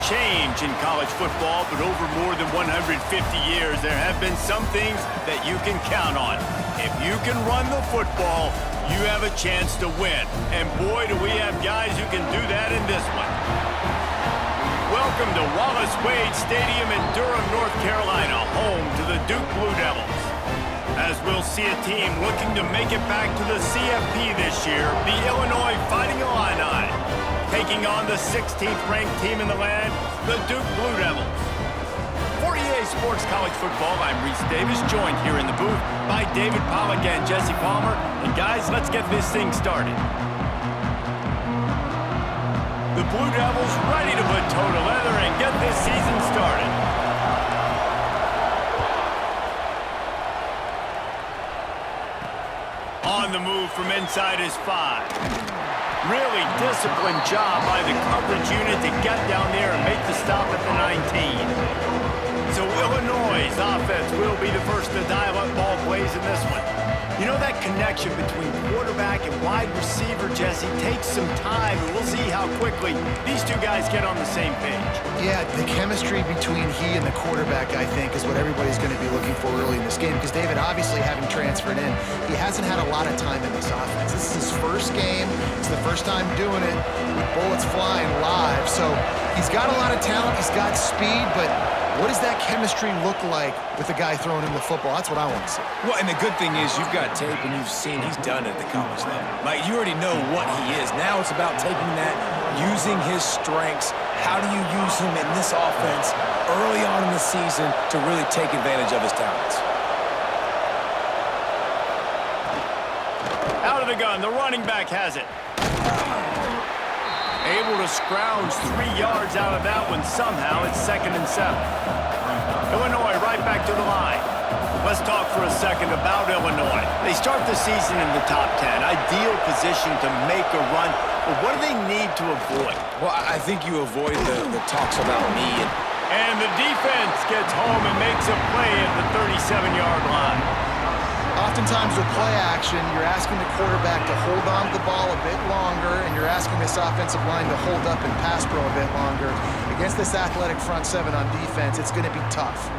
change in college football, but over more than 150 years, there have been some things that you can count on. If you can run the football, you have a chance to win. And boy, do we have guys who can do that in this one. Welcome to Wallace Wade Stadium in Durham, North Carolina, home to the Duke Blue Devils. As we'll see a team looking to make it back to the CFP this year, the Illinois Fighting Illini, taking on the 16th-ranked team in the land, the Duke Blue Devils. For EA Sports College Football, I'm Reese Davis, joined here in the booth by David Pollack and Jesse Palmer. And guys, let's get this thing started. The Blue Devils ready to put toe to leather and get this season started. On the move from inside his 5. Really disciplined job by the coverage unit to get down there and make the stop at the 19. So Illinois' offense will be the first to dial up ball plays in this one. You know, that connection between quarterback and wide receiver, Jesse, takes some time, and we'll see how quickly these two guys get on the same page. Yeah, the chemistry between he and the quarterback, I think, is what everybody's going to be looking for early in this game. Because David, obviously, having transferred in, he hasn't had a lot of time in this offense. This is his first game. It's the first time doing it with bullets flying live. So he's got a lot of talent. He's got speed, but what does that chemistry look like with the guy throwing him the football? That's what I want to see. Well, and the good thing is you've got tape and you've seen he's done it at the college level. Like, you already know what he is. Now it's about taking that, using his strengths. How do you use him in this offense early on in the season to really take advantage of his talents? Out of the gun, the running back has it. Able to scrounge 3 yards out of that one somehow. It's 2nd and 7. Illinois right back to the line. Let's talk for a second about Illinois. They start the season in the top 10. Ideal position to make a run. But what do they need to avoid? Well, I think you avoid the talks about me. And the defense gets home and makes a play at the 37-yard line. Oftentimes with play action, you're asking the quarterback to hold on to the ball a bit longer, and you're asking this offensive line to hold up and pass pro a bit longer. Against this athletic front 7 on defense, it's going to be tough.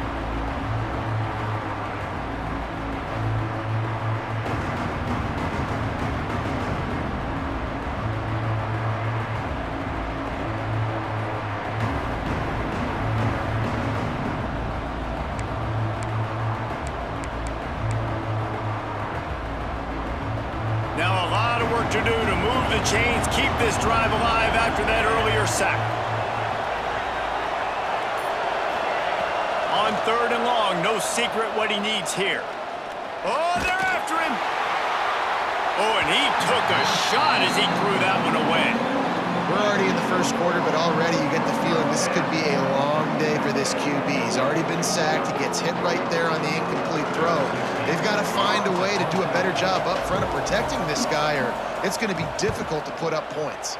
Now a lot of work to do to move the chains, keep this drive alive after that earlier sack. On 3rd and long, no secret what he needs here. Oh, they're after him. Oh, and he took a shot as he threw that one away. We're already in the first quarter, but already you get the feeling this could be a long day for this QB. He's already been sacked. He gets hit right there on the incomplete throw. They've got to find a way to do a better job up front of protecting this guy, or it's going to be difficult to put up points.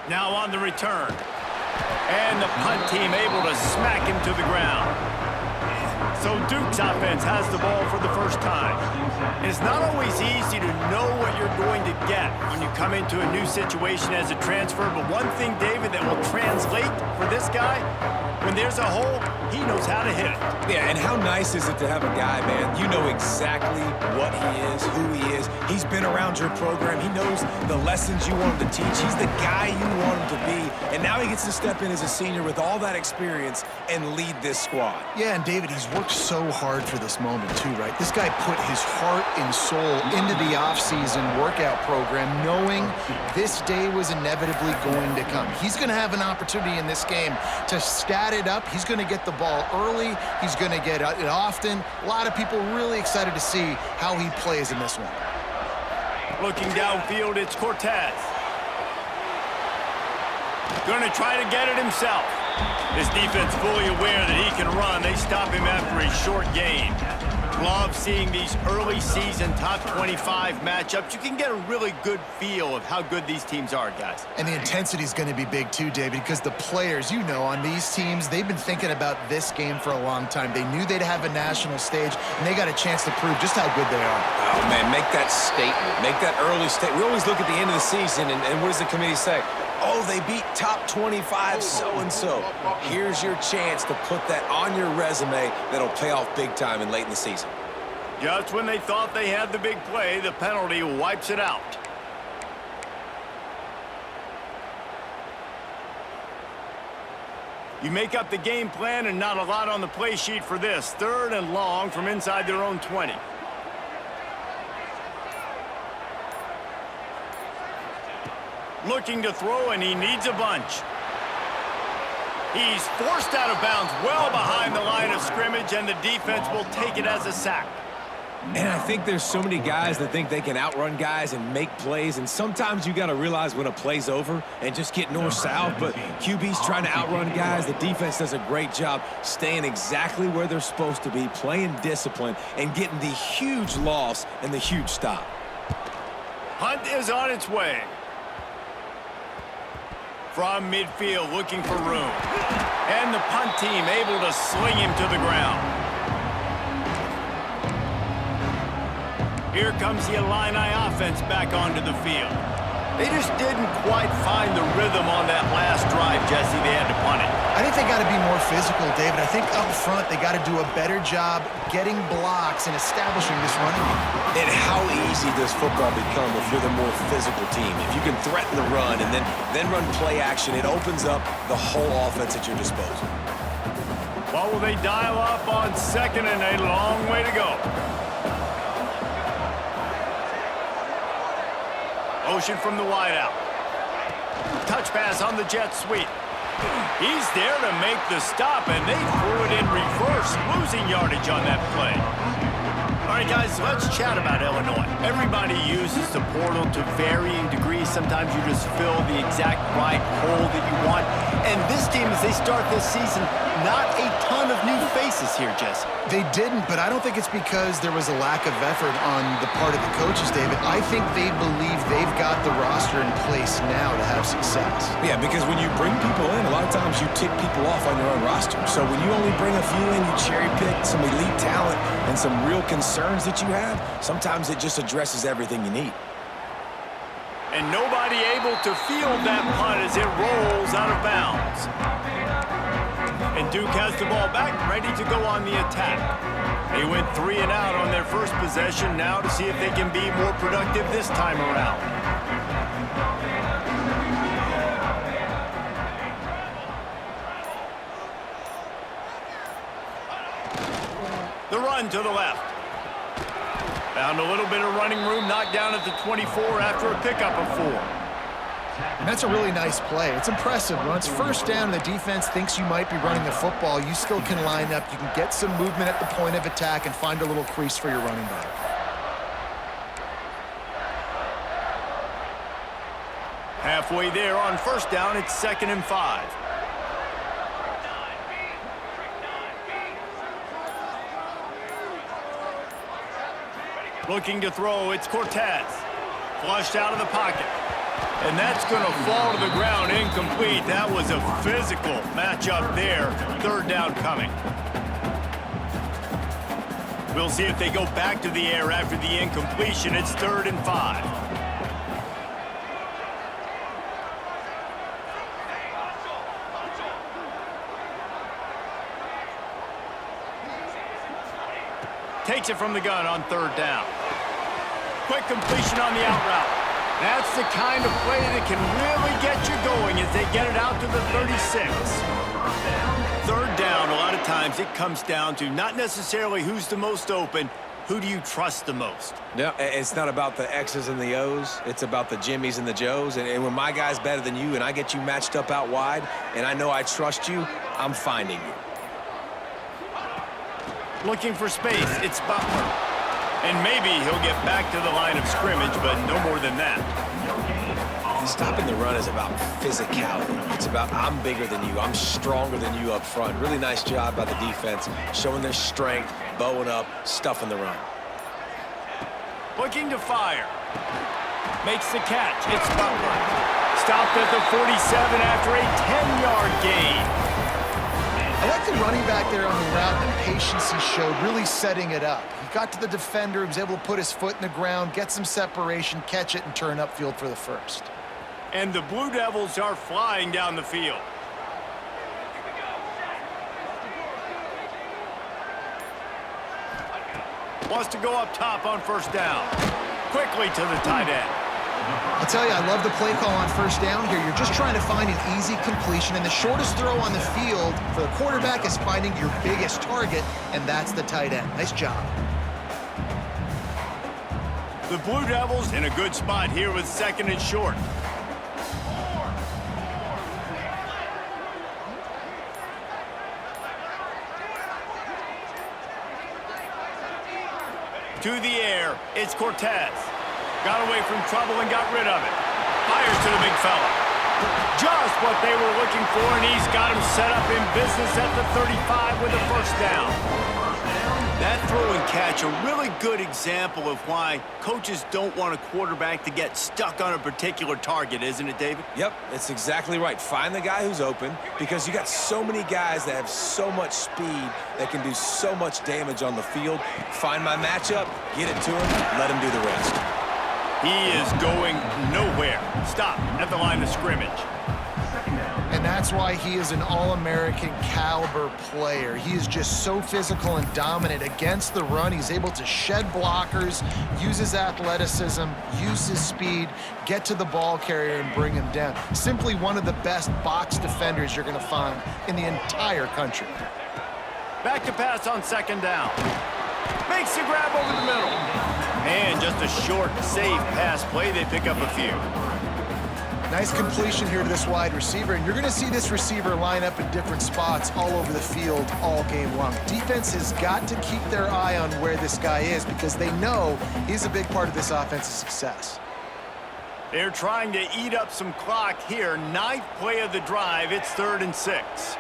Now on the return. And the punt team able to smack him to the ground. So Duke's offense has the ball for the first time. And it's not always easy to know what you're going to get when you come into a new situation as a transfer. But one thing, David, that will translate for this guy, when there's a hole, he knows how to hit it. Yeah, and how nice is it to have a guy, man, you know exactly what he is, who he is. He's been around your program. He knows the lessons you want him to teach. He's the guy you want him to be. And now he gets to step in as a senior with all that experience and lead this squad. Yeah, and David, he's worked so hard for this moment too, right? This guy put his heart and soul into the offseason workout program, knowing this day was inevitably going to come. He's going to have an opportunity in this game to stat it up. He's going to get the ball early. He's going to get it often. A lot of people really excited to see how he plays in this one. Looking downfield, it's Cortez. Going to try to get it himself. This defense fully aware that he can run. They stop him after a short gain. Love seeing these early season top 25 matchups. You can get a really good feel of how good these teams are, guys. And the intensity is going to be big too, David, because the players, you know, on these teams, they've been thinking about this game for a long time. They knew they'd have a national stage, and they got a chance to prove just how good they are. Oh, man, make that statement. Make that early statement. We always look at the end of the season, and what does the committee say? Oh, they beat top 25 so-and-so. Here's your chance to put that on your resume that'll pay off big time and late in the season. Just when they thought they had the big play, the penalty wipes it out. You make up the game plan and not a lot on the play sheet for this. 3rd and long from inside their own 20. Looking to throw, and he needs a bunch. He's forced out of bounds well behind the line of scrimmage, and the defense will take it as a sack. And I think there's so many guys that think they can outrun guys and make plays, and sometimes you got to realize when a play's over and just get north-south, but QB's trying to outrun guys. The defense does a great job staying exactly where they're supposed to be, playing discipline, and getting the huge loss and the huge stop. Hunt is on its way. From midfield, looking for room. And the punt team able to sling him to the ground. Here comes the Illini offense back onto the field. They just didn't quite find the rhythm on that last drive, Jesse. They had to punt it. I think they got to be more physical, David. I think up front they got to do a better job getting blocks and establishing this running game. And how easy does football become if you're the more physical team? If you can threaten the run and then run play action, it opens up the whole offense at your disposal. What will they dial up on 2nd and a long way to go? Motion from the wideout. Touch pass on the jet sweep. He's there to make the stop, and they threw it in reverse, losing yardage on that play. All right, guys, let's chat about Illinois. Everybody uses the portal to varying degrees. Sometimes you just fill the exact right hole that you want. And this team, as they start this season, not a ton of new faces here, Jesse. They didn't, but I don't think it's because there was a lack of effort on the part of the coaches, David. I think they believe they've got the roster in place now to have success. Yeah, because when you bring people in, a lot of times you tick people off on your own roster. So when you only bring a few in, you cherry pick some elite talent and some real concerns that you have, sometimes it just addresses everything you need. And nobody able to field that punt as it rolls out of bounds. And Duke has the ball back, ready to go on the attack. They went 3 and out on their first possession, now to see if they can be more productive this time around. The run to the left. Found a little bit of running room, knocked down at the 24 after a pickup of 4. And that's a really nice play. It's impressive. When it's first down and the defense thinks you might be running the football, you still can line up. You can get some movement at the point of attack and find a little crease for your running back. Halfway there on first down, it's 2nd and 5. Looking to throw, it's Cortez. Flushed out of the pocket. And that's going to fall to the ground, incomplete. That was a physical matchup there. 3rd down coming. We'll see if they go back to the air after the incompletion. It's 3rd and 5. Takes it from the gun on 3rd down. Quick completion on the out route. That's the kind of play that can really get you going as they get it out to the 36. 3rd down, a lot of times it comes down to not necessarily who's the most open, who do you trust the most? Yeah, it's not about the X's and the O's. It's about the Jimmies and the Joes. And when my guy's better than you and I get you matched up out wide and I know I trust you, I'm finding you. Looking for space, it's Butler. And maybe he'll get back to the line of scrimmage, but no more than that. Stopping the run is about physicality. It's about I'm bigger than you, I'm stronger than you up front. Really nice job by the defense, showing their strength, bowing up, stuffing the run. Looking to fire. Makes the catch, it's Butler. Stopped at the 47 after a 10-yard gain. I like the running back there on the route and the patience he showed, really setting it up. He got to the defender, he was able to put his foot in the ground, get some separation, catch it, and turn upfield for the first. And the Blue Devils are flying down the field. Wants to go up top on first down. Quickly to the tight end. I'll tell you, I love the play call on first down here. You're just trying to find an easy completion, and the shortest throw on the field for the quarterback is finding your biggest target, and that's the tight end. Nice job. The Blue Devils in a good spot here with second and short. To the air, it's Cortez. Got away from trouble and got rid of it. Fires to the big fella. Just what they were looking for, and he's got him set up in business at the 35 with a first down. That throw and catch, a really good example of why coaches don't want a quarterback to get stuck on a particular target, isn't it, David? Yep, that's exactly right. Find the guy who's open, because you got so many guys that have so much speed that can do so much damage on the field. Find my matchup, get it to him, let him do the rest. He is going nowhere. Stop at the line of scrimmage. And that's why he is an All-American caliber player. He is just so physical and dominant against the run. He's able to shed blockers, use his athleticism, use his speed, get to the ball carrier and bring him down. Simply one of the best box defenders you're going to find in the entire country. Back to pass on second down. Makes the grab over the middle. And just a short, safe pass play. They pick up a few. Nice completion here to this wide receiver, and you're going to see this receiver line up in different spots all over the field all game long. Defense has got to keep their eye on where this guy is because they know he's a big part of this offense's success. They're trying to eat up some clock here. Ninth play of the drive. It's 3rd and 6.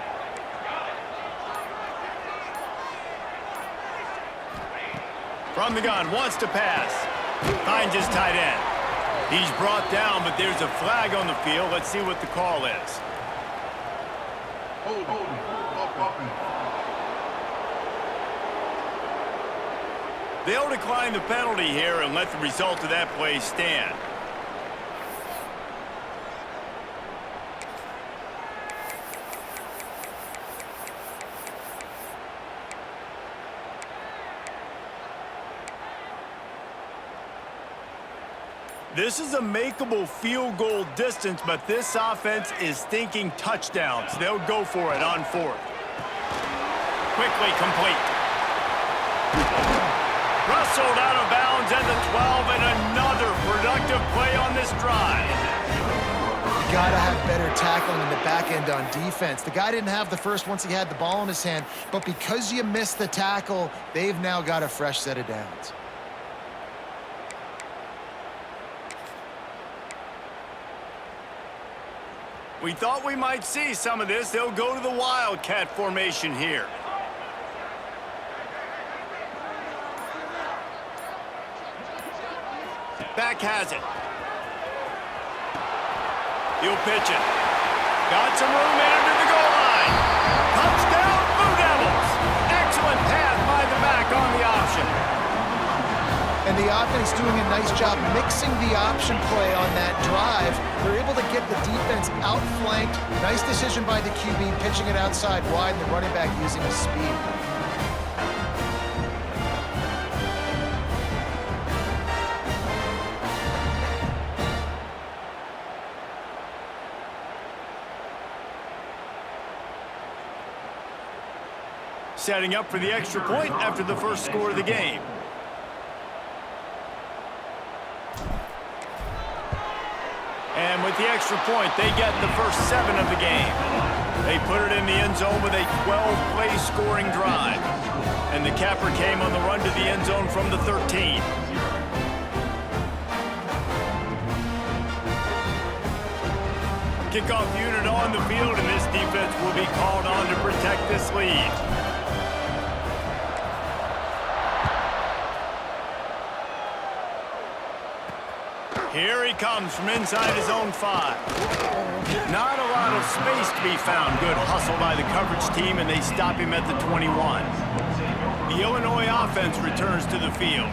From the gun, wants to pass. Finds his tight end. He's brought down, but there's a flag on the field. Let's see what the call is. They'll decline the penalty here and let the result of that play stand. This is a makeable field goal distance, but this offense is thinking touchdowns. They'll go for it on 4th. Quickly complete. Rustled out of bounds at the 12, and another productive play on this drive. You got to have better tackling in the back end on defense. The guy didn't have the first once he had the ball in his hand, but because you missed the tackle, they've now got a fresh set of downs. We thought we might see some of this. They'll go to the Wildcat formation here. Back has it. He'll pitch it. Got some room in under the goal line. Touchdown, Blue Devils. Excellent pass by the back on the option. And the offense doing a nice job mixing the option play on that drive. They're able to get the defense outflanked. Nice decision by the QB, pitching it outside wide, and the running back using his speed. Setting up for the extra point after the first score of the game. And with the extra point, they get the first 7 of the game. They put it in the end zone with a 12-play scoring drive. And the capper came on the run to the end zone from the 13. Kickoff unit on the field, and this defense will be called on to protect this lead. Here he comes from inside his own 5. Not a lot of space to be found. Good hustle by the coverage team, and they stop him at the 21. The Illinois offense returns to the field.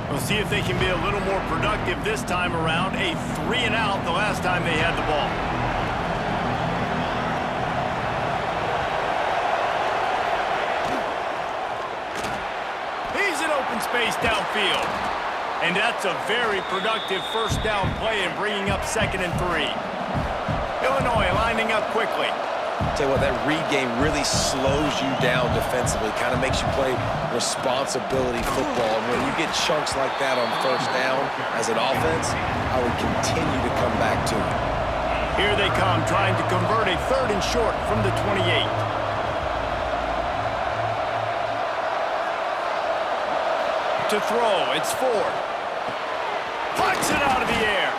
We'll see if they can be a little more productive this time around. A 3-and-out the last time they had the ball. He's in open space downfield. And that's a very productive first down play and bringing up 2nd and 3. Illinois lining up quickly. Tell you what, that read game really slows you down defensively, kind of makes you play responsibility football. And when you get chunks like that on first down as an offense, I would continue to come back to it. Here they come, trying to convert a 3rd and short from the 28. To throw, it's Ford. Puts it out of the air.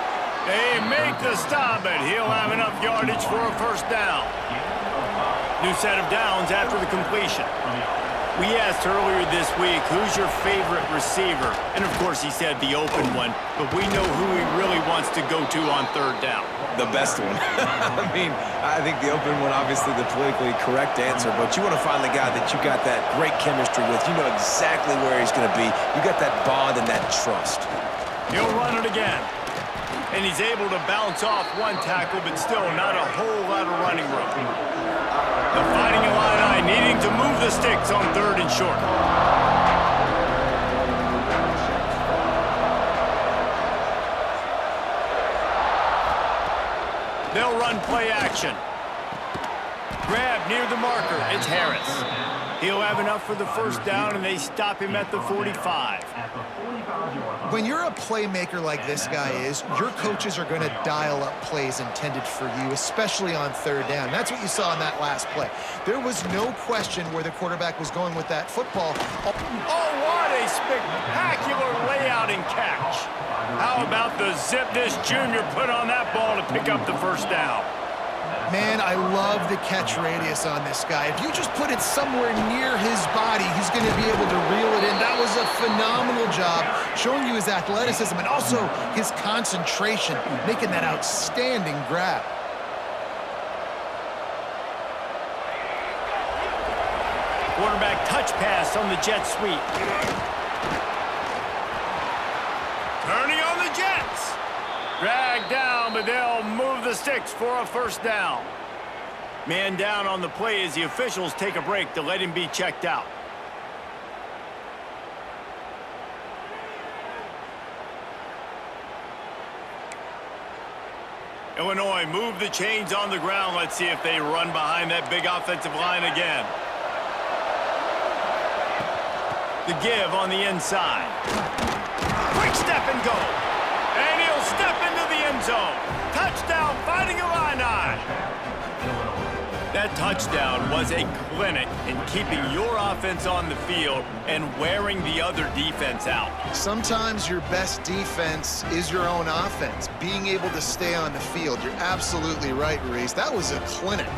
They make the stop, but he'll have enough yardage for a first down. New set of downs after the completion. We asked earlier this week, who's your favorite receiver? And of course he said the open one, but we know who he really wants to go to on 3rd down. The best one. I mean, I think the open one, obviously the politically correct answer, but you want to find the guy that you got that great chemistry with. You know exactly where he's going to be. You got that bond and that trust. He'll run it again. And he's able to bounce off one tackle, but still not a whole lot of running room. The Fighting Illini needing to move the sticks on 3rd and short. They'll run play action. Grab near the marker. It's Harris. He'll have enough for the first down, and they stop him at the 45. When you're a playmaker like this guy is, your coaches are going to dial up plays intended for you, especially on 3rd down. That's what you saw in that last play. There was no question where the quarterback was going with that football. Oh, what a spectacular layout and catch. How about the zip this junior put on that ball to pick up the first down? Man, I love the catch radius on this guy. If you just put it somewhere near his body, he's going to be able to reel it in. That was a phenomenal job, showing you his athleticism and also his concentration, making that outstanding grab. Quarterback touch pass on the jet sweep. Turning on the Jets. Dragged down, but they'll move the sticks for a first down. Man down on the play as the officials take a break to let him be checked out. Illinois move the chains on the ground. Let's see if they run behind that big offensive line again. The give on the inside. Quick step and go. And he'll step into the end zone. Touchdown, Fighting Illini. That touchdown was a clinic in keeping your offense on the field and wearing the other defense out. Sometimes your best defense is your own offense, being able to stay on the field. You're absolutely right, Reese. That was a clinic.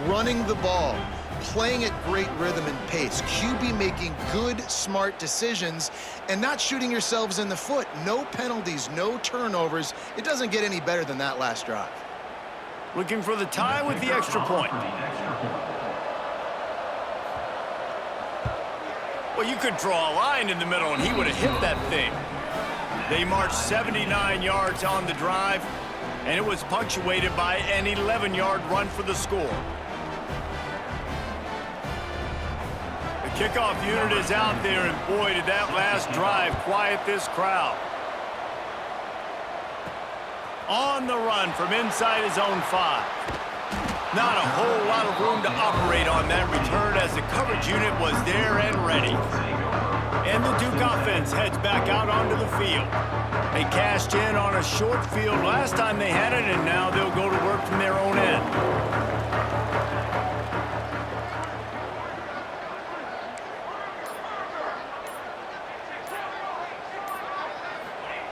Running the ball, playing at great rhythm and pace, QB making good, smart decisions, and not shooting yourselves in the foot. No penalties, no turnovers. It doesn't get any better than that last drive. Looking for the tie with the extra point. Well, you could draw a line in the middle, and he would have hit that thing. They marched 79 yards on the drive, and it was punctuated by an 11-yard run for the score. The kickoff unit is out there, and boy, did that last drive quiet this crowd. On the run from inside his own 5. Not a whole lot of room to operate on that return as the coverage unit was there and ready. And the Duke offense heads back out onto the field. They cashed in on a short field last time they had it, and now they'll go to work from their own end.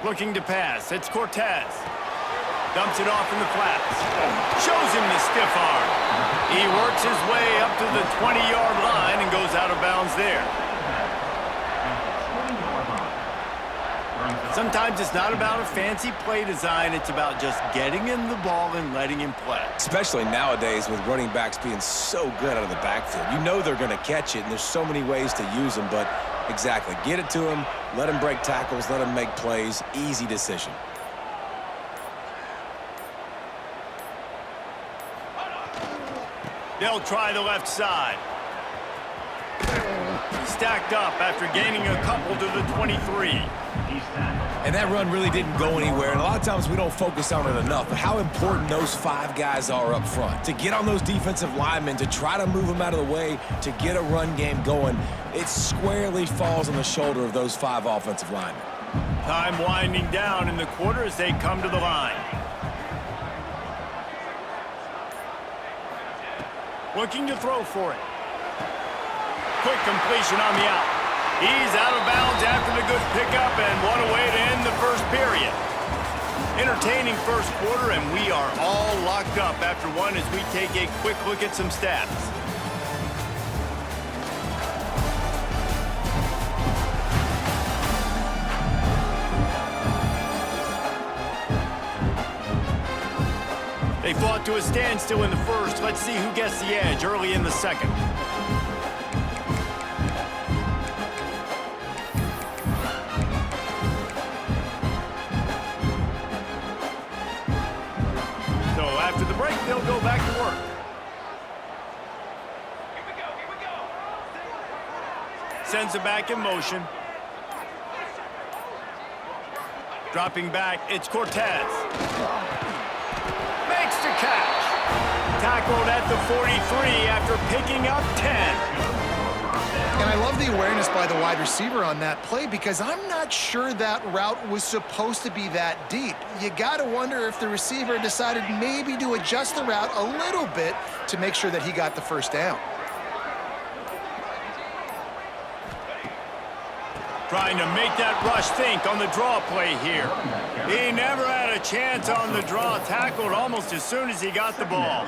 Looking to pass, it's Cortez. Dumps it off in the flats. Shows him the stiff arm. He works his way up to the 20-yard line and goes out of bounds there. Sometimes it's not about a fancy play design. It's about just getting him the ball and letting him play. Especially nowadays with running backs being so good out of the backfield. You know they're going to catch it, and there's so many ways to use them, but Exactly. Get it to him, let him break tackles, let him make plays. Easy decision. They'll try the left side. Stacked up after gaining a couple to the 23. And that run really didn't go anywhere. And a lot of times we don't focus on it enough. But how important those 5 guys are up front. To get on those defensive linemen, to try to move them out of the way, to get a run game going, it squarely falls on the shoulder of those 5 offensive linemen. Time winding down in the quarter as they come to the line. Looking to throw for it. Quick completion on the out. He's out of bounds after the good pickup, and what a way to end the first period. Entertaining first quarter, and we are all locked up after one as we take a quick look at some stats. They fought to a standstill in the first. Let's see who gets the edge early in the second. So after the break, they'll go back to work. Sends it back in motion. Dropping back, it's Cortez. Makes the catch. Tackled at the 43 after picking up 10. And I love the awareness by the wide receiver on that play because I'm not sure that route was supposed to be that deep. You got to wonder if the receiver decided maybe to adjust the route a little bit to make sure that he got the first down. Trying to make that rush think on the draw play here. He never had a chance on the draw. Tackled almost as soon as he got the ball.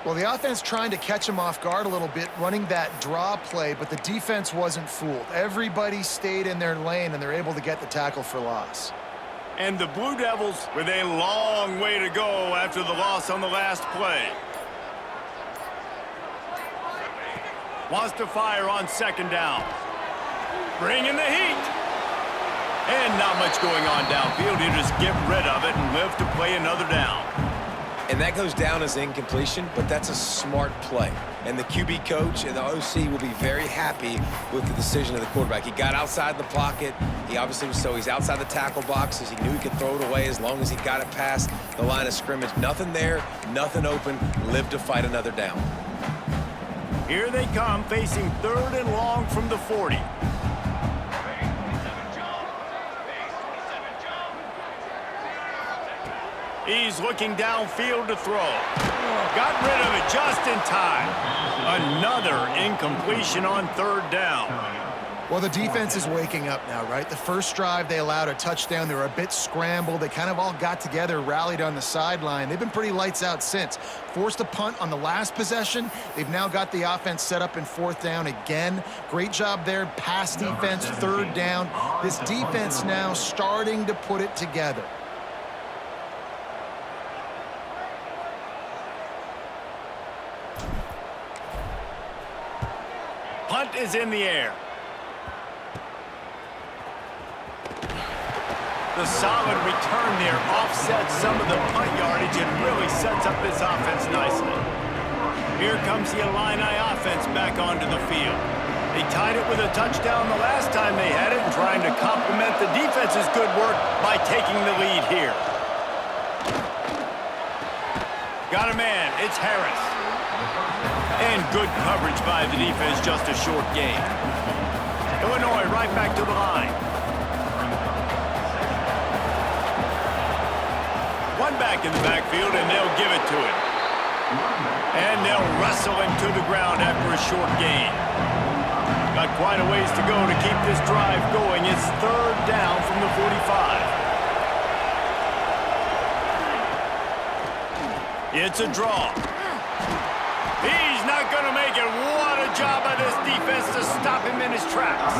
Well, the offense trying to catch him off guard a little bit, running that draw play, but the defense wasn't fooled. Everybody stayed in their lane, and they're able to get the tackle for loss. And the Blue Devils with a long way to go after the loss on the last play. Wants to fire on second down. Bringing the heat. And not much going on downfield. You just get rid of it and live to play another down. And that goes down as incompletion, but that's a smart play. And the QB coach and the OC will be very happy with the decision of the quarterback. He got outside the pocket. He obviously was he's outside the tackle boxes. He knew he could throw it away as long as he got it past the line of scrimmage. Nothing there, nothing open. Live to fight another down. Here they come, facing 3rd and long from the 40. He's looking downfield to throw. Got rid of it just in time. Another incompletion on 3rd down. Well, the defense is waking up now, right? The first drive, they allowed a touchdown. They were a bit scrambled. They kind of all got together, rallied on the sideline. They've been pretty lights out since. Forced a punt on the last possession. They've now got the offense set up in 4th down again. Great job there. Pass defense, 3rd down. This defense now starting to put it together. Punt is in the air. The solid return there offsets some of the punt yardage and really sets up this offense nicely. Here comes the Illini offense back onto the field. They tied it with a touchdown the last time they had it and trying to complement the defense's good work by taking the lead here. Got a man. It's Harris. And good coverage by the defense, just a short gain. Illinois right back to the line. One back in the backfield, and they'll give it to him. And they'll wrestle him to the ground after a short gain. Got quite a ways to go to keep this drive going. It's 3rd down from the 45. It's a draw. He's not going to make it. What a job by this defense to stop him in his tracks.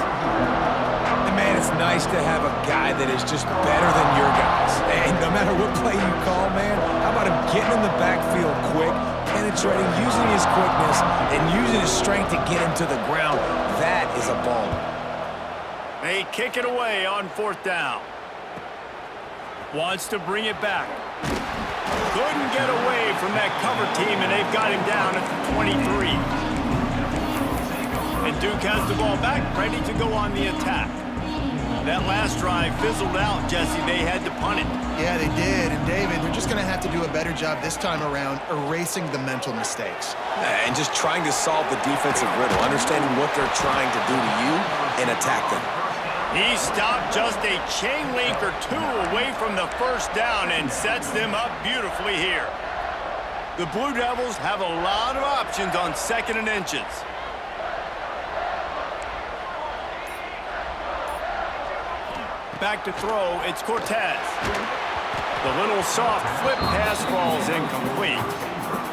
And man, it's nice to have a guy that is just better than your guys. And no matter what play you call, man, how about him getting in the backfield quick, penetrating, using his quickness, and using his strength to get him to the ground. That is a baller. They kick it away on 4th down. Wants to bring it back. Couldn't get away from that cover team, and they've got him down at the 23. And Duke has the ball back, ready to go on the attack. That last drive fizzled out, Jesse. They had to punt it. Yeah, they did. And, David, they're just going to have to do a better job this time around erasing the mental mistakes. And just trying to solve the defensive riddle, understanding what they're trying to do to you and attack them. He stopped just a chain link or two away from the first down and sets them up beautifully here. The Blue Devils have a lot of options on 2nd and inches. Back to throw, it's Cortez. The little soft flip pass falls incomplete.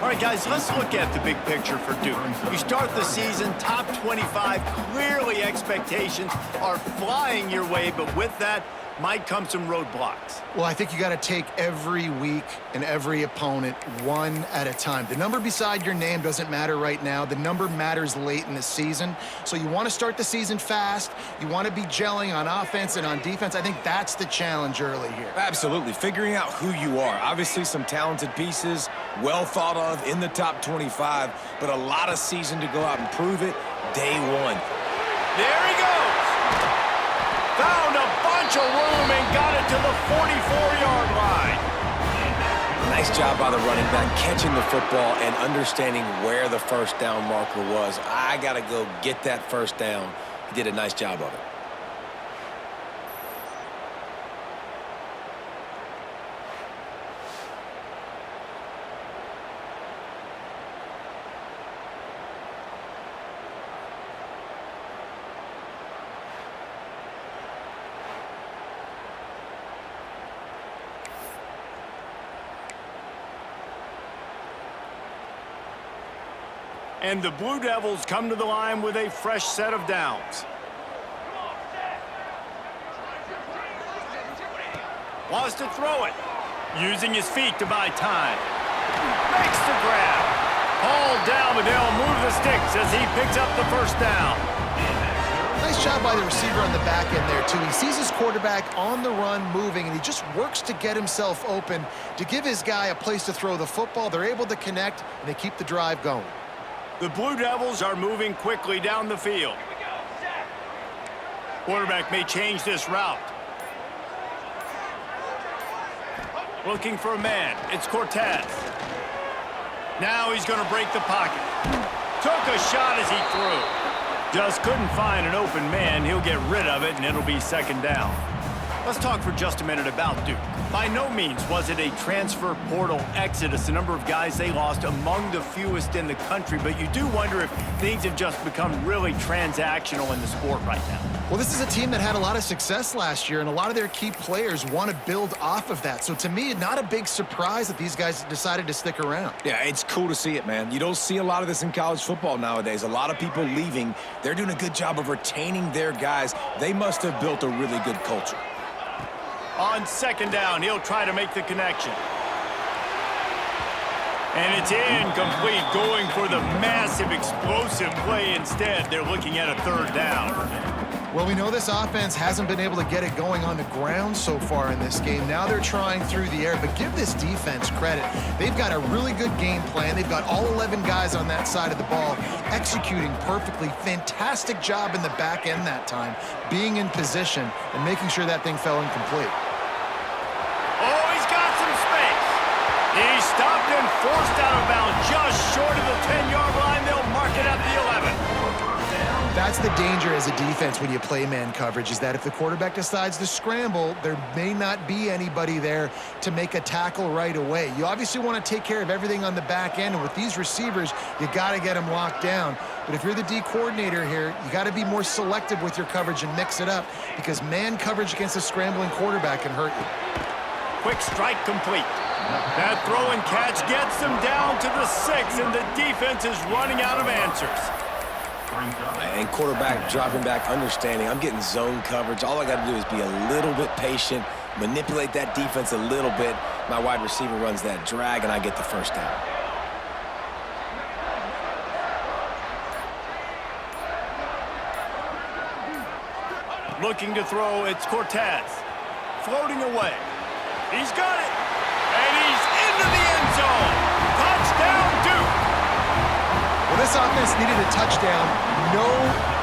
All right, guys, let's look at the big picture for Duke. You start the season top 25. Clearly, expectations are flying your way, but with that might come some roadblocks. Well, I think you got to take every week and every opponent one at a time. The number beside your name doesn't matter right now. The number matters late in the season. So you want to start the season fast. You want to be gelling on offense and on defense. I think that's the challenge early here. Absolutely. Figuring out who you are. Obviously, some talented pieces, well thought of in the top 25, but a lot of season to go out and prove it day one. There he goes. Found a bunch of room and got it to the 44-yard line. Nice job by the running back, catching the football and understanding where the first down marker was. I got to go get that first down. He did a nice job of it. And the Blue Devils come to the line with a fresh set of downs. Wants to throw it. Using his feet to buy time. Makes the grab. Hauled down, but they'll move the sticks as he picks up the first down. Nice job by the receiver on the back end there, too. He sees his quarterback on the run moving, and he just works to get himself open to give his guy a place to throw the football. They're able to connect, and they keep the drive going. The Blue Devils are moving quickly down the field. Quarterback may change this route. Looking for a man. It's Cortez. Now he's going to break the pocket. Took a shot as he threw. Just couldn't find an open man. He'll get rid of it, and it'll be 2nd down. Let's talk for just a minute about Duke. By no means was it a transfer portal exodus. The number of guys they lost among the fewest in the country, but you do wonder if things have just become really transactional in the sport right now. Well, this is a team that had a lot of success last year, and a lot of their key players want to build off of that. So to me, not a big surprise that these guys decided to stick around. Yeah, it's cool to see it, man. You don't see a lot of this in college football nowadays. A lot of people leaving. They're doing a good job of retaining their guys. They must have built a really good culture. On 2nd down, he'll try to make the connection. And it's incomplete, going for the massive explosive play instead. They're looking at a 3rd down. Well, we know this offense hasn't been able to get it going on the ground so far in this game. Now they're trying through the air, but give this defense credit. They've got a really good game plan. They've got all 11 guys on that side of the ball executing perfectly. Fantastic job in the back end that time, being in position and making sure that thing fell incomplete. Oh, he's got some space. He stopped and forced out of bounds just short of the 10-yard line. They'll mark it at the 11. That's the danger as a defense when you play man coverage, is that if the quarterback decides to scramble, there may not be anybody there to make a tackle right away. You obviously want to take care of everything on the back end, and with these receivers, you got to get them locked down. But if you're the D coordinator here, you got to be more selective with your coverage and mix it up, because man coverage against a scrambling quarterback can hurt you. Quick strike complete. That throw and catch gets them down to the 6, and the defense is running out of answers. And quarterback dropping back, understanding I'm getting zone coverage. All I got to do is be a little bit patient, manipulate that defense a little bit. My wide receiver runs that drag, and I get the first down. Looking to throw, it's Cortez. Floating away. He's got it. And he's into the end zone. Touchdown, Duke. Well, this offense needed a touchdown. No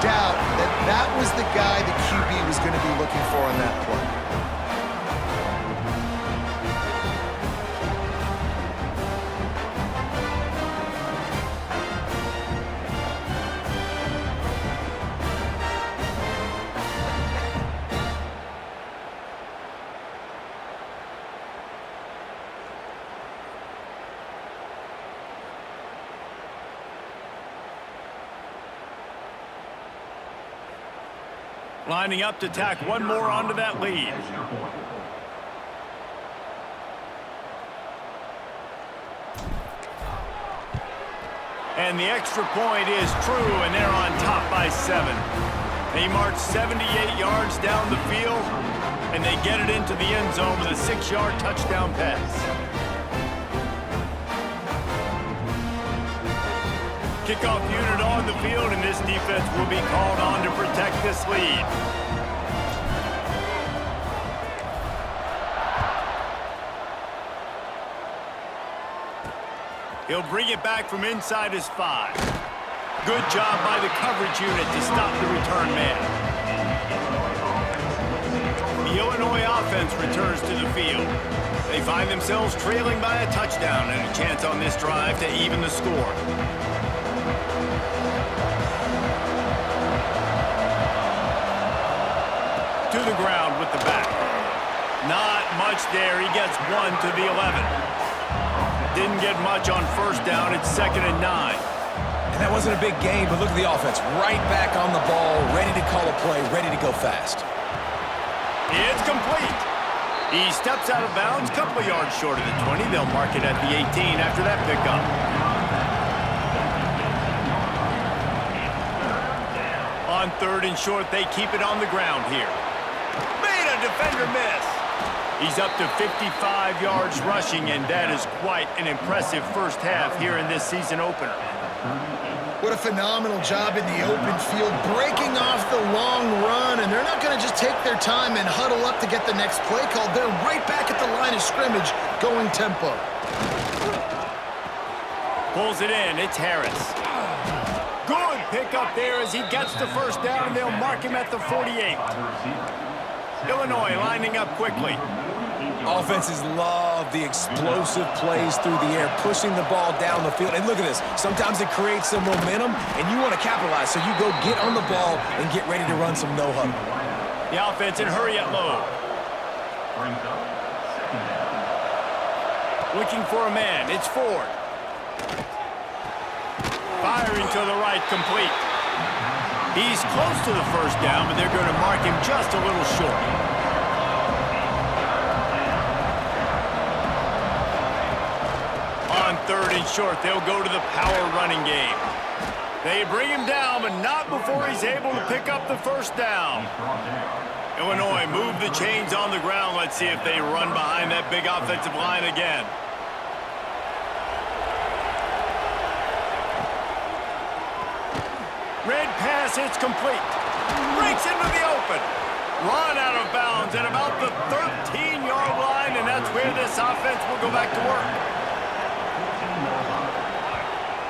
doubt that that was the guy the QB was going to be looking for on that play. Lining up to tack one more onto that lead. And the extra point is true, and they're on top by 7. They march 78 yards down the field, and they get it into the end zone with a 6-yard touchdown pass. Kickoff unit on the field, and this defense will be called on to protect this lead. He'll bring it back from inside his 5. Good job by the coverage unit to stop the return man. The Illinois offense returns to the field. They find themselves trailing by a touchdown and a chance on this drive to even the score. To the ground with the back. Not much there. He gets 1 to the 11. Didn't get much on first down. It's 2nd and 9. And that wasn't a big gain, but look at the offense. Right back on the ball, ready to call a play, ready to go fast. It's complete. He steps out of bounds, couple of yards short of the 20. They'll mark it at the 18 after that pickup. On 3rd and short, they keep it on the ground here. Made a defender miss. He's up to 55 yards rushing, and that is quite an impressive first half here in this season opener. What a phenomenal job in the open field, breaking off the long run, and they're not going to just take their time and huddle up to get the next play called. They're right back at the line of scrimmage, going tempo. Pulls it in. It's Harris. Good pick up there as he gets the first down, and they'll mark him at the 48. Illinois lining up quickly. Offenses love the explosive plays through the air, pushing the ball down the field. And look at this. Sometimes it creates some momentum, and you want to capitalize. So you go get on the ball and get ready to run some no-huddle. The offense in hurry at low. Looking for a man. It's Ford. Firing to the right, complete. He's close to the first down, but they're going to mark him just a little short. On 3rd and short, they'll go to the power running game. They bring him down, but not before he's able to pick up the first down. Illinois move the chains on the ground. Let's see if they run behind that big offensive line again. Red pass, it's complete. Breaks into the open. Run out of bounds at about the 13-yard line, and that's where this offense will go back to work.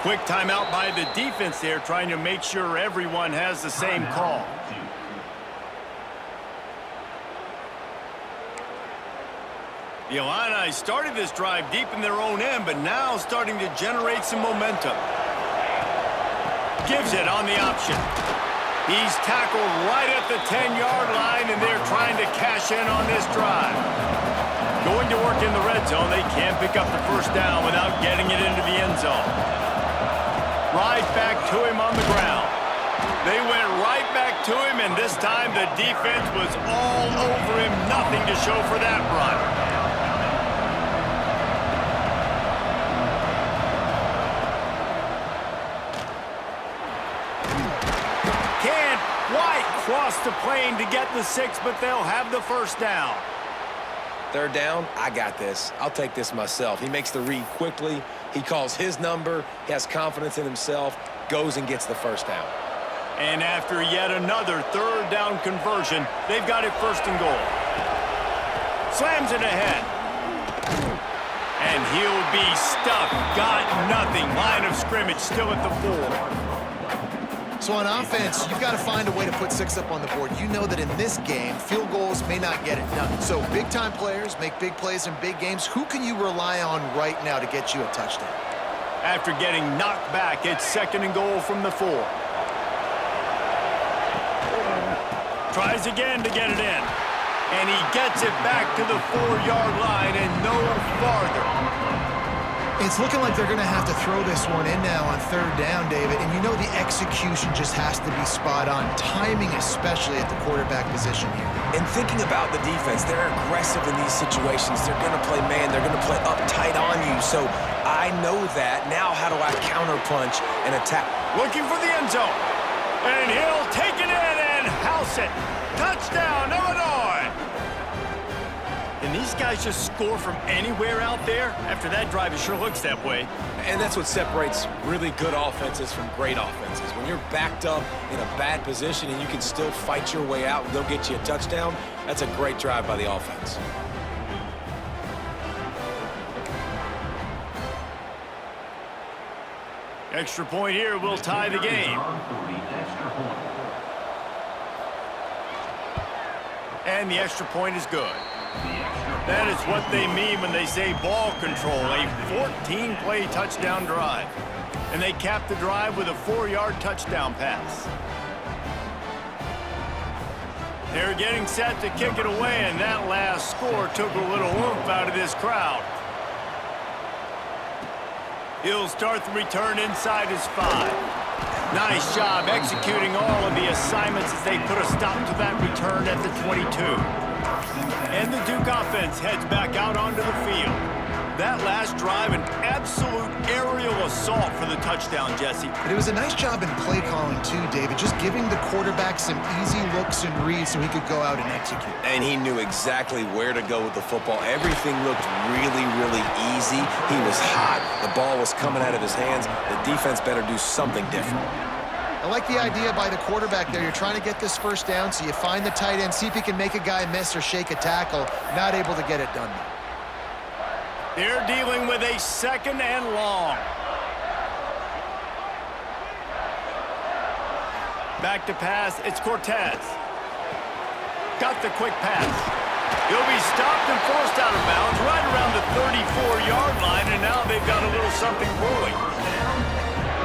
Quick timeout by the defense there, trying to make sure everyone has the same call. The Illini started this drive deep in their own end, but now starting to generate some momentum. Gives it on the option. He's tackled right at the 10-yard line, and they're trying to cash in on this drive. Going to work in the red zone, they can't pick up the first down without getting it into the end zone. Right back to him on the ground. They went right back to him, and this time the defense was all over him. Nothing to show for that run. Cross the plane to get the 6, but they'll have the first down. 3rd down, I got this. I'll take this myself. He makes the read quickly. He calls his number. He has confidence in himself. Goes and gets the first down. And after yet another third down conversion, they've got it first and goal. Slams it ahead. And he'll be stuffed. Got nothing. Line of scrimmage still at the 4. So on offense, you've got to find a way to put 6 up on the board. You know that in this game, field goals may not get it done. So big-time players make big plays in big games. Who can you rely on right now to get you a touchdown? After getting knocked back, it's second and goal from the 4. Tries again to get it in. And he gets it back to the 4-yard line and no farther. It's looking like they're going to have to throw this one in now on third down, David. And you know the execution just has to be spot on. Timing, especially at the quarterback position here. And thinking about the defense, they're aggressive in these situations. They're going to play man. They're going to play up tight on you. So I know that. Now how do I counterpunch and attack? Looking for the end zone. And he'll take it in and house it. Touchdown, Illinois. And these guys just score from anywhere out there? After that drive, it sure looks that way. And that's what separates really good offenses from great offenses. When you're backed up in a bad position and you can still fight your way out and they'll get you a touchdown, that's a great drive by the offense. Extra point here will tie the game. And the extra point is good. That is what they mean when they say ball control, a 14-play touchdown drive. And they cap the drive with a 4-yard touchdown pass. They're getting set to kick it away, and that last score took a little oomph out of this crowd. He'll start the return inside his 5. Nice job executing all of the assignments as they put a stop to that return at the 22. And the Duke offense heads back out onto the field. That last drive, an absolute aerial assault for the touchdown, Jesse. But it was a nice job in play calling too, David, just giving the quarterback some easy looks and reads so he could go out and execute. And he knew exactly where to go with the football. Everything looked really, really easy. He was hot. The ball was coming out of his hands. The defense better do something different. I like the idea by the quarterback there. You're trying to get this first down, so you find the tight end, see if he can make a guy miss or shake a tackle. Not able to get it done. They're dealing with a second and long. Back to pass, it's Cortez. Got the quick pass. He'll be stopped and forced out of bounds right around the 34-yard line, and now they've got a little something brewing.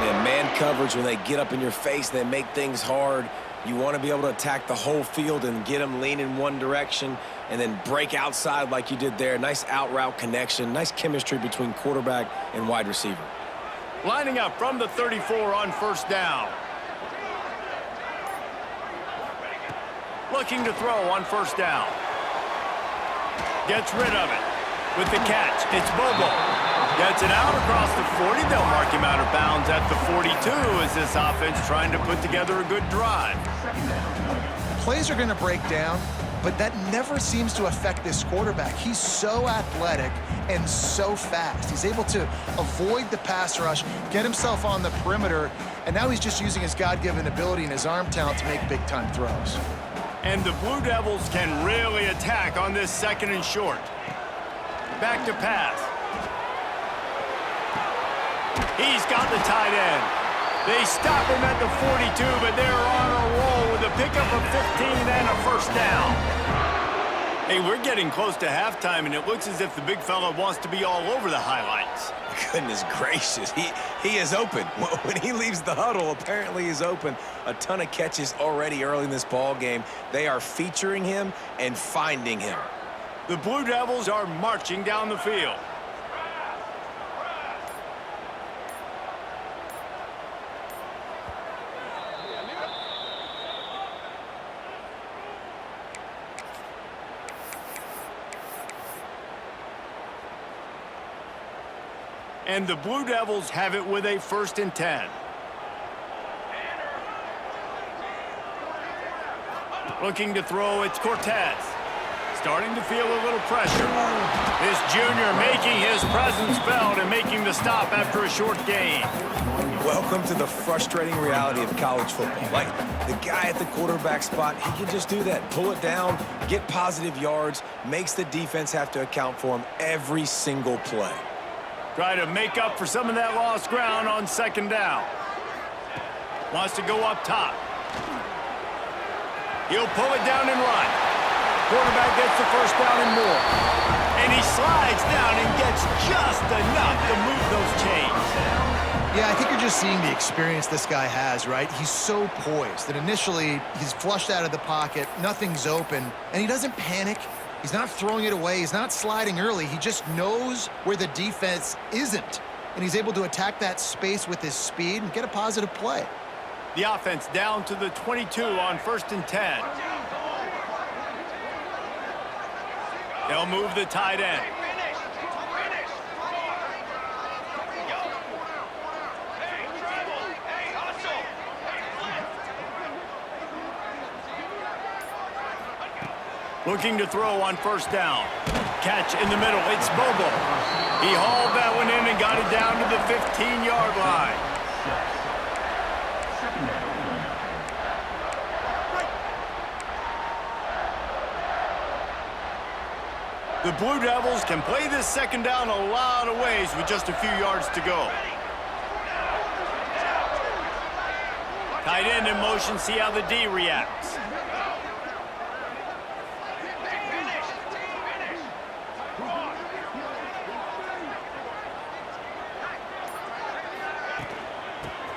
And man coverage, when they get up in your face, they make things hard. You want to be able to attack the whole field and get them leaning one direction and then break outside like you did there. Nice out-route connection, nice chemistry between quarterback and wide receiver. Lining up from the 34 on first down. Looking to throw on first down. Gets rid of it. With the catch, it's Bobo. Gets it out across the 40. They'll mark him out of bounds at the 42 as this offense trying to put together a good drive. Plays are going to break down, but that never seems to affect this quarterback. He's so athletic and so fast. He's able to avoid the pass rush, get himself on the perimeter, and now he's just using his God-given ability and his arm talent to make big-time throws. And the Blue Devils can really attack on this second and short. Back to pass. He's got the tight end. They stop him at the 42, but they're on a roll with a pickup of 15 and a first down. Hey, we're getting close to halftime, and it looks as if the big fella wants to be all over the highlights. Goodness gracious, he is open. When he leaves the huddle, apparently he's open. A ton of catches already early in this ball game. They are featuring him and finding him. The Blue Devils are marching down the field. And the Blue Devils have it with a 1st and 10. Looking to throw, it's Cortez. Starting to feel a little pressure. This junior making his presence felt and making the stop after a short gain. Well welcome to the frustrating reality of college football. Like, the guy at the quarterback spot, he can just do that. Pull it down, get positive yards, makes the defense have to account for him every single play. Try to make up for some of that lost ground on second down. Wants to go up top. He'll pull it down and run. Quarterback gets the first down and more. And he slides down and gets just enough to move those chains. Yeah, I think you're just seeing the experience this guy has, right? He's so poised that initially he's flushed out of the pocket, nothing's open, and he doesn't panic. He's not throwing it away. He's not sliding early. He just knows where the defense isn't, and he's able to attack that space with his speed and get a positive play. The offense down to the 22 on 1st and 10. They'll move the tight end. Looking to throw on 1st down. Catch in the middle. It's Bobo. He hauled that one in and got it down to the 15-yard line. The Blue Devils can play this second down a lot of ways with just a few yards to go. Tight end in motion, see how the D reacts.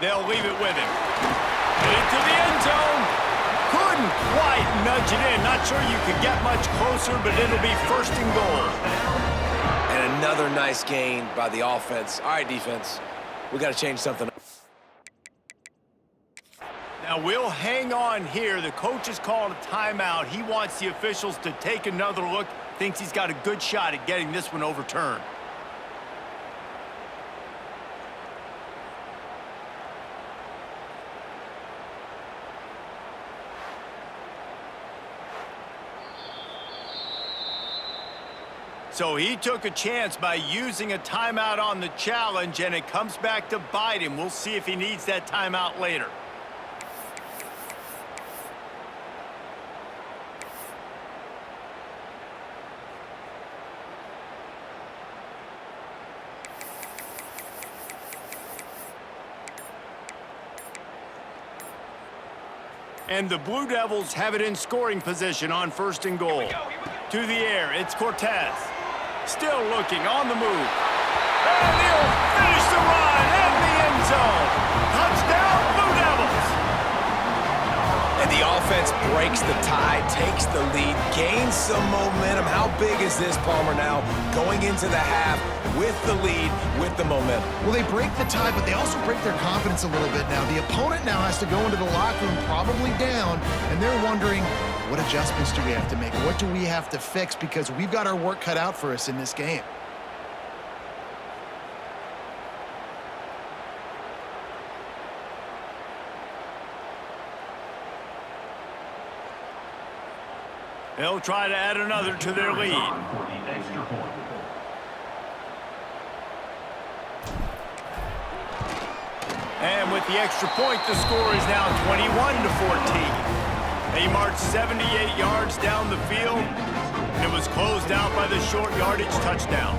They'll leave it with him. Into the end zone. Couldn't quite nudge it in. Not sure you could get much closer, but it'll be 1st and goal. And another nice gain by the offense. All right, defense, we got to change something up. Now, we'll hang on here. The coach has called a timeout. He wants the officials to take another look. Thinks he's got a good shot at getting this one overturned. So he took a chance by using a timeout on the challenge, and it comes back to bite him. We'll see if he needs that timeout later. And the Blue Devils have it in scoring position on 1st and goal. To the air, it's Cortez. Still looking, on the move. And he'll finish the run in the end zone. Touchdown, Blue Devils. And the offense breaks the tie, takes the lead, gains some momentum. How big is this, Palmer, now going into the half with the lead, with the momentum? Well, they break the tie, but they also break their confidence a little bit now. The opponent now has to go into the locker room probably down, and they're wondering, what adjustments do we have to make? What do we have to fix? Because we've got our work cut out for us in this game. They'll try to add another to their lead. And with the extra point, the score is now 21-14. They marched 78 yards down the field, and it was closed out by the short yardage touchdown.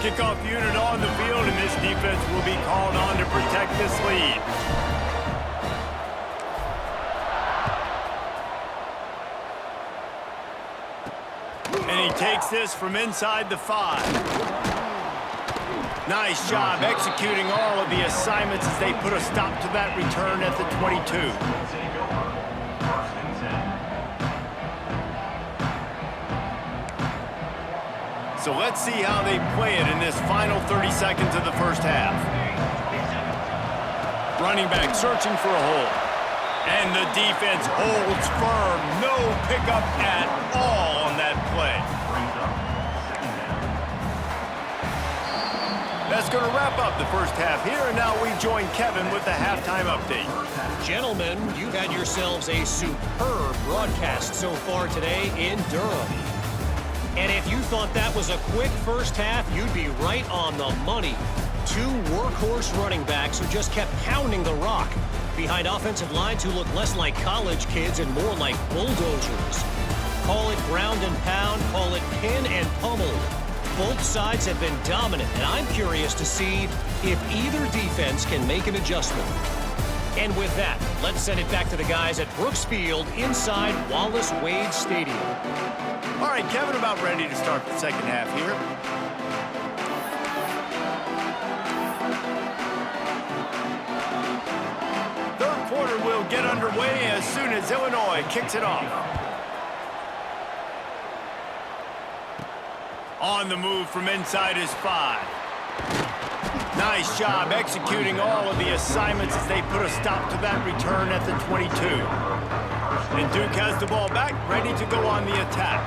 Kickoff unit on the field, and this defense will be called on to protect this lead. And he takes this from inside the 5. Nice job executing all of the assignments as they put a stop to that return at the 22. So let's see how they play it in this final 30 seconds of the first half. Running back searching for a hole. And the defense holds firm. No pickup at all on that play. That's going to wrap up the first half here, and now we join Kevin with the halftime update. Gentlemen, you've had yourselves a superb broadcast so far today in Durham. And if you thought that was a quick first half, you'd be right on the money. Two workhorse running backs who just kept pounding the rock behind offensive lines who look less like college kids and more like bulldozers. Call it ground and pound, call it pin and pummel. Both sides have been dominant, and I'm curious to see if either defense can make an adjustment. And with that, let's send it back to the guys at Brooks Field inside Wallace Wade Stadium. All right, Kevin, about ready to start the second half here. Third quarter will get underway as soon as Illinois kicks it off. On the move from inside his 5. Nice job executing all of the assignments as they put a stop to that return at the 22. And Duke has the ball back, ready to go on the attack.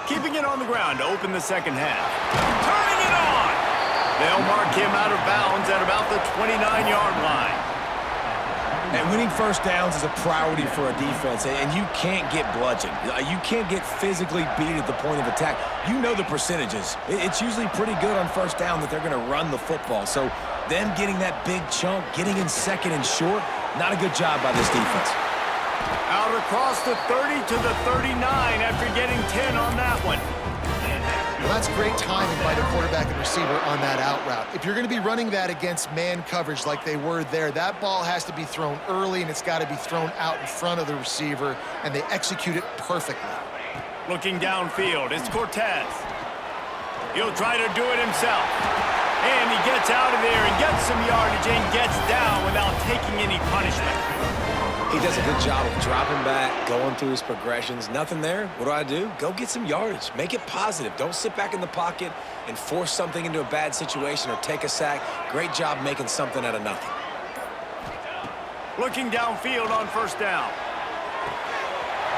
Keeping it on the ground to open the second half. Turning it on! They'll mark him out of bounds at about the 29-yard line. And winning first downs is a priority for a defense, and you can't get bludgeoned. You can't get physically beat at the point of attack. You know the percentages. It's usually pretty good on first down that they're going to run the football. So them getting that big chunk, getting in second and short, not a good job by this defense. Out across the 30 to the 39 after getting 10 on that one. Well, that's great timing by the quarterback and receiver on that out route. If you're going to be running that against man coverage like they were there, that ball has to be thrown early, and it's got to be thrown out in front of the receiver, and they execute it perfectly. Looking downfield, it's Cortez. He'll try to do it himself. And he gets out of there and gets some yardage and gets down without taking any punishment. He does a good job of dropping back, going through his progressions. Nothing there. What do? Go get some yardage. Make it positive. Don't sit back in the pocket and force something into a bad situation or take a sack. Great job making something out of nothing. Looking downfield on first down.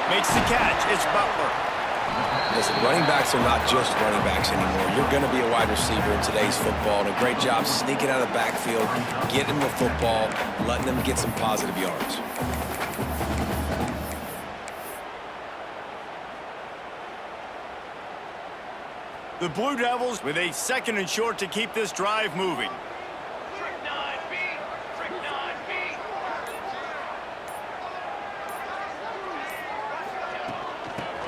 Makes the catch. It's Butler. Listen, running backs are not just running backs anymore. You're going to be a wide receiver in today's football, and a great job sneaking out of the backfield, getting the football, letting them get some positive yards. The Blue Devils with a second and short to keep this drive moving.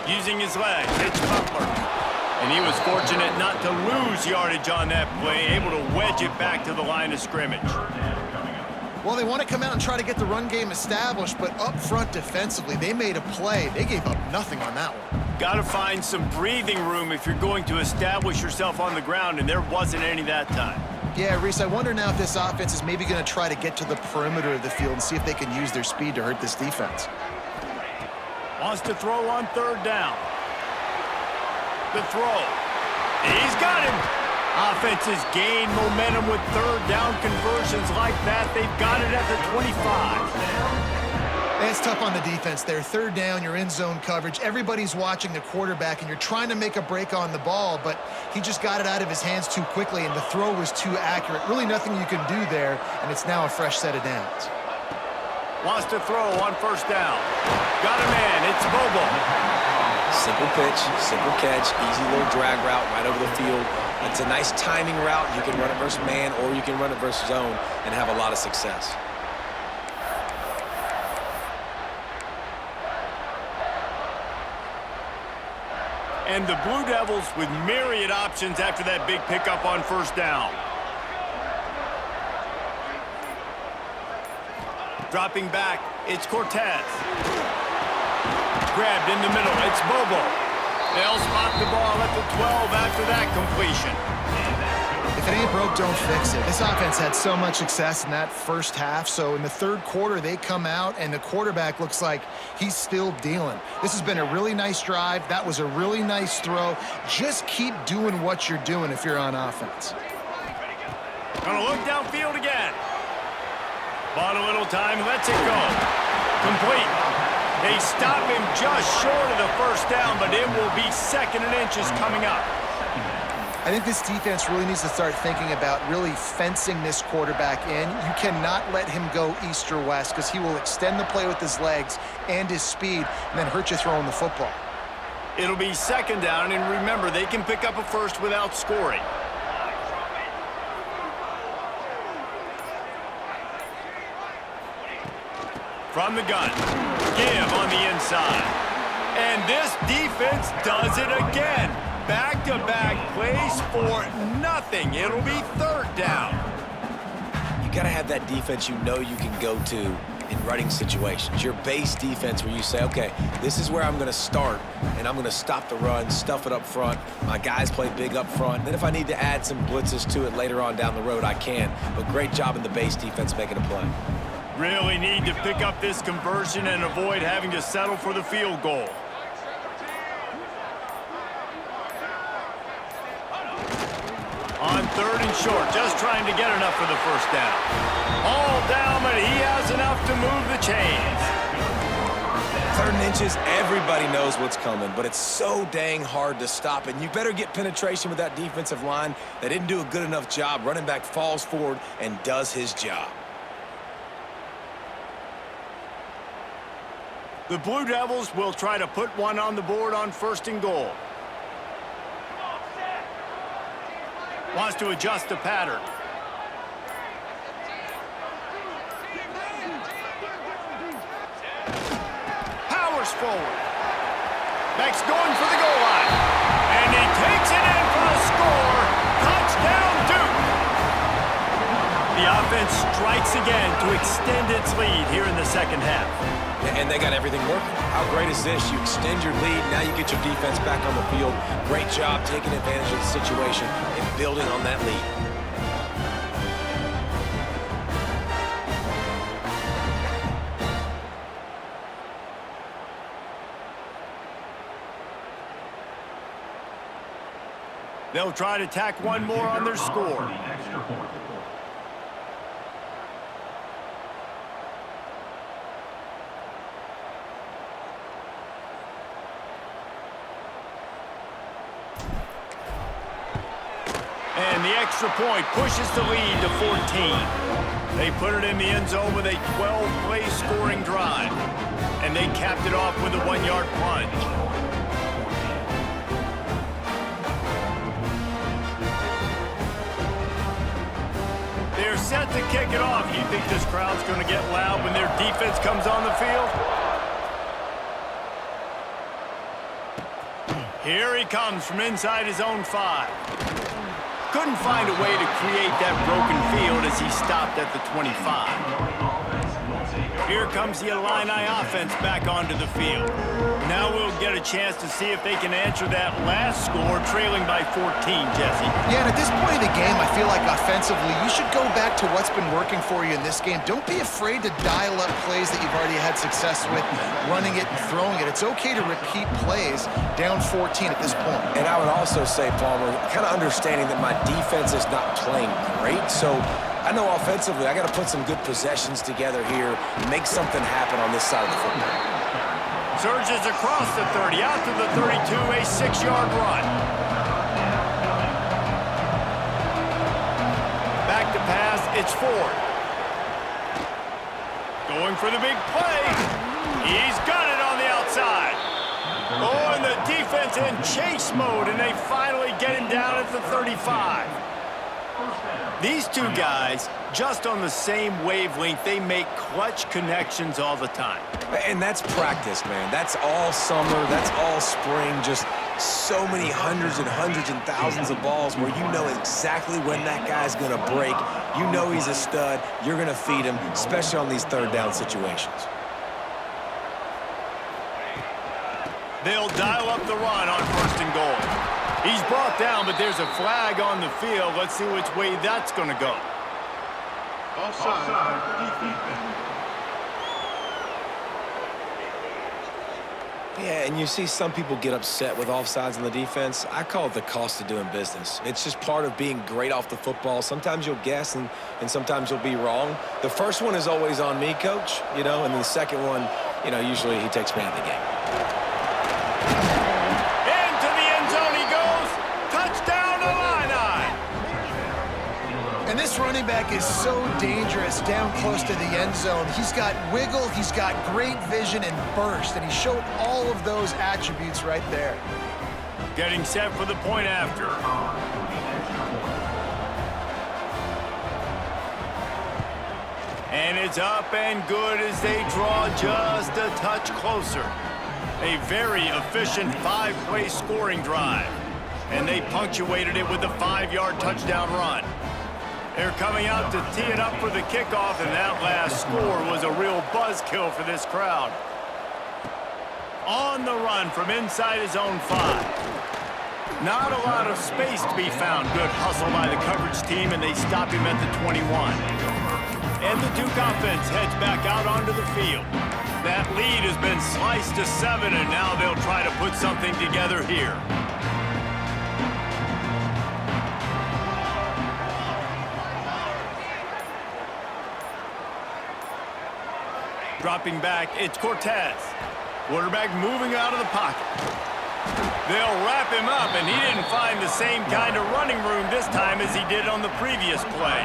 Using his legs, it's Butler. And he was fortunate not to lose yardage on that play, able to wedge it back to the line of scrimmage. Well, they want to come out and try to get the run game established, but up front defensively, they made a play. They gave up nothing on that one. Got to find some breathing room if you're going to establish yourself on the ground, and there wasn't any that time. Yeah, Reese, I wonder now if this offense is maybe going to try to get to the perimeter of the field and see if they can use their speed to hurt this defense. Wants to throw on third down. The throw. He's got him. Offenses gain momentum with third down conversions like that. They've got it at the 25. It's tough on the defense there. Third down, you're in zone coverage. Everybody's watching the quarterback, and you're trying to make a break on the ball, but he just got it out of his hands too quickly, and the throw was too accurate. Really nothing you can do there, and it's now a fresh set of downs. Wants to throw on first down. Got a man. It's Bobo. Simple pitch, simple catch, easy little drag route right over the field. It's a nice timing route. You can run it versus man, or you can run it versus zone and have a lot of success. And the Blue Devils with myriad options after that big pickup on first down. Dropping back, it's Cortez. Grabbed in the middle, it's Bobo. They'll spot the ball at the 12 after that completion. If it ain't broke, don't fix it. This offense had so much success in that first half, so in the third quarter, they come out, and the quarterback looks like he's still dealing. This has been a really nice drive. That was a really nice throw. Just keep doing what you're doing if you're on offense. Gonna look downfield again. Bought a little time, lets it go. Complete. They stop him just short of the first down, but it will be 2nd and inches coming up. I think this defense really needs to start thinking about really fencing this quarterback in. You cannot let him go east or west because he will extend the play with his legs and his speed and then hurt you throwing the football. It'll be 2nd down, and remember, they can pick up a first without scoring. From the gun, give on the inside. And this defense does it again. Back-to-back plays for nothing. It'll be 3rd down. You got to have that defense you know you can go to in running situations. Your base defense where you say, okay, this is where I'm going to start, and I'm going to stop the run, stuff it up front. My guys play big up front. Then if I need to add some blitzes to it later on down the road, I can. But great job in the base defense making a play. Really need to pick up this conversion and avoid having to settle for the field goal. On 3rd and short, just trying to get enough for the first down. All down, but he has enough to move the chains. 3rd and inches, everybody knows what's coming, but it's so dang hard to stop, and you better get penetration with that defensive line. They didn't do a good enough job. Running back falls forward and does his job. The Blue Devils will try to put one on the board on 1st and goal. Wants to adjust the pattern. Powers forward. Max going for the goal line. And he takes it in for the score. Touchdown, Duke. The offense strikes again to extend its lead here in the 2nd half. And they got everything working. How great is this? You extend your lead, now you get your defense back on the field. Great job taking advantage of the situation and building on that lead. They'll try to tack one more on their score. And the extra point pushes the lead to 14. They put it in the end zone with a 12-play scoring drive. And they capped it off with a 1-yard plunge. They're set to kick it off. You think this crowd's going to get loud when their defense comes on the field? Here he comes from inside his own 5. Couldn't find a way to create that broken field as he stopped at the 25. Here comes the Illini offense back onto the field. Now we'll get a chance to see if they can answer that last score, trailing by 14, Jesse. Yeah, and at this point of the game, I feel like offensively, you should go back to what's been working for you in this game. Don't be afraid to dial up plays that you've already had success with, running it and throwing it. It's okay to repeat plays down 14 at this point. And I would also say, Palmer, kind of understanding that my defense is not playing great, so I know offensively I got to put some good possessions together here and make something happen on this side of the football. Surges across the 30, out to the 32, a 6-yard run. Back to pass, it's Ford. Going for the big play. He's got it on the outside. Oh, and the defense in chase mode, and they finally get him down at the 35. These two guys, just on the same wavelength, they make clutch connections all the time. And that's practice, man. That's all summer. That's all spring. Just so many hundreds and thousands of balls where you know exactly when that guy's going to break. You know he's a stud. You're going to feed him, especially on these 3rd down situations. They'll dial up the run on 1st and goal. He's brought down, but there's a flag on the field. Let's see which way that's going to go. Yeah, and you see some people get upset with offsides on the defense. I call it the cost of doing business. It's just part of being great off the football. Sometimes you'll guess and sometimes you'll be wrong. The first one is always on me, Coach, and then the second one, usually he takes me out of the game. Into the end zone he goes. Touchdown, Illini. And this running back is so dangerous down close to the end zone. He's got wiggle, he's got great vision and burst, and he showed all of those attributes right there. Getting set for the point after. And it's up and good as they draw just a touch closer. A very efficient 5-play scoring drive. And they punctuated it with a 5-yard touchdown run. They're coming out to tee it up for the kickoff, and that last score was a real buzzkill for this crowd. On the run from inside his own 5. Not a lot of space to be found. Good hustle by the coverage team, and they stop him at the 21. And the Duke offense heads back out onto the field. That lead has been sliced to 7, and now they'll try to put something together here. Dropping back, it's Cortez. Quarterback moving out of the pocket. They'll wrap him up, and he didn't find the same kind of running room this time as he did on the previous play.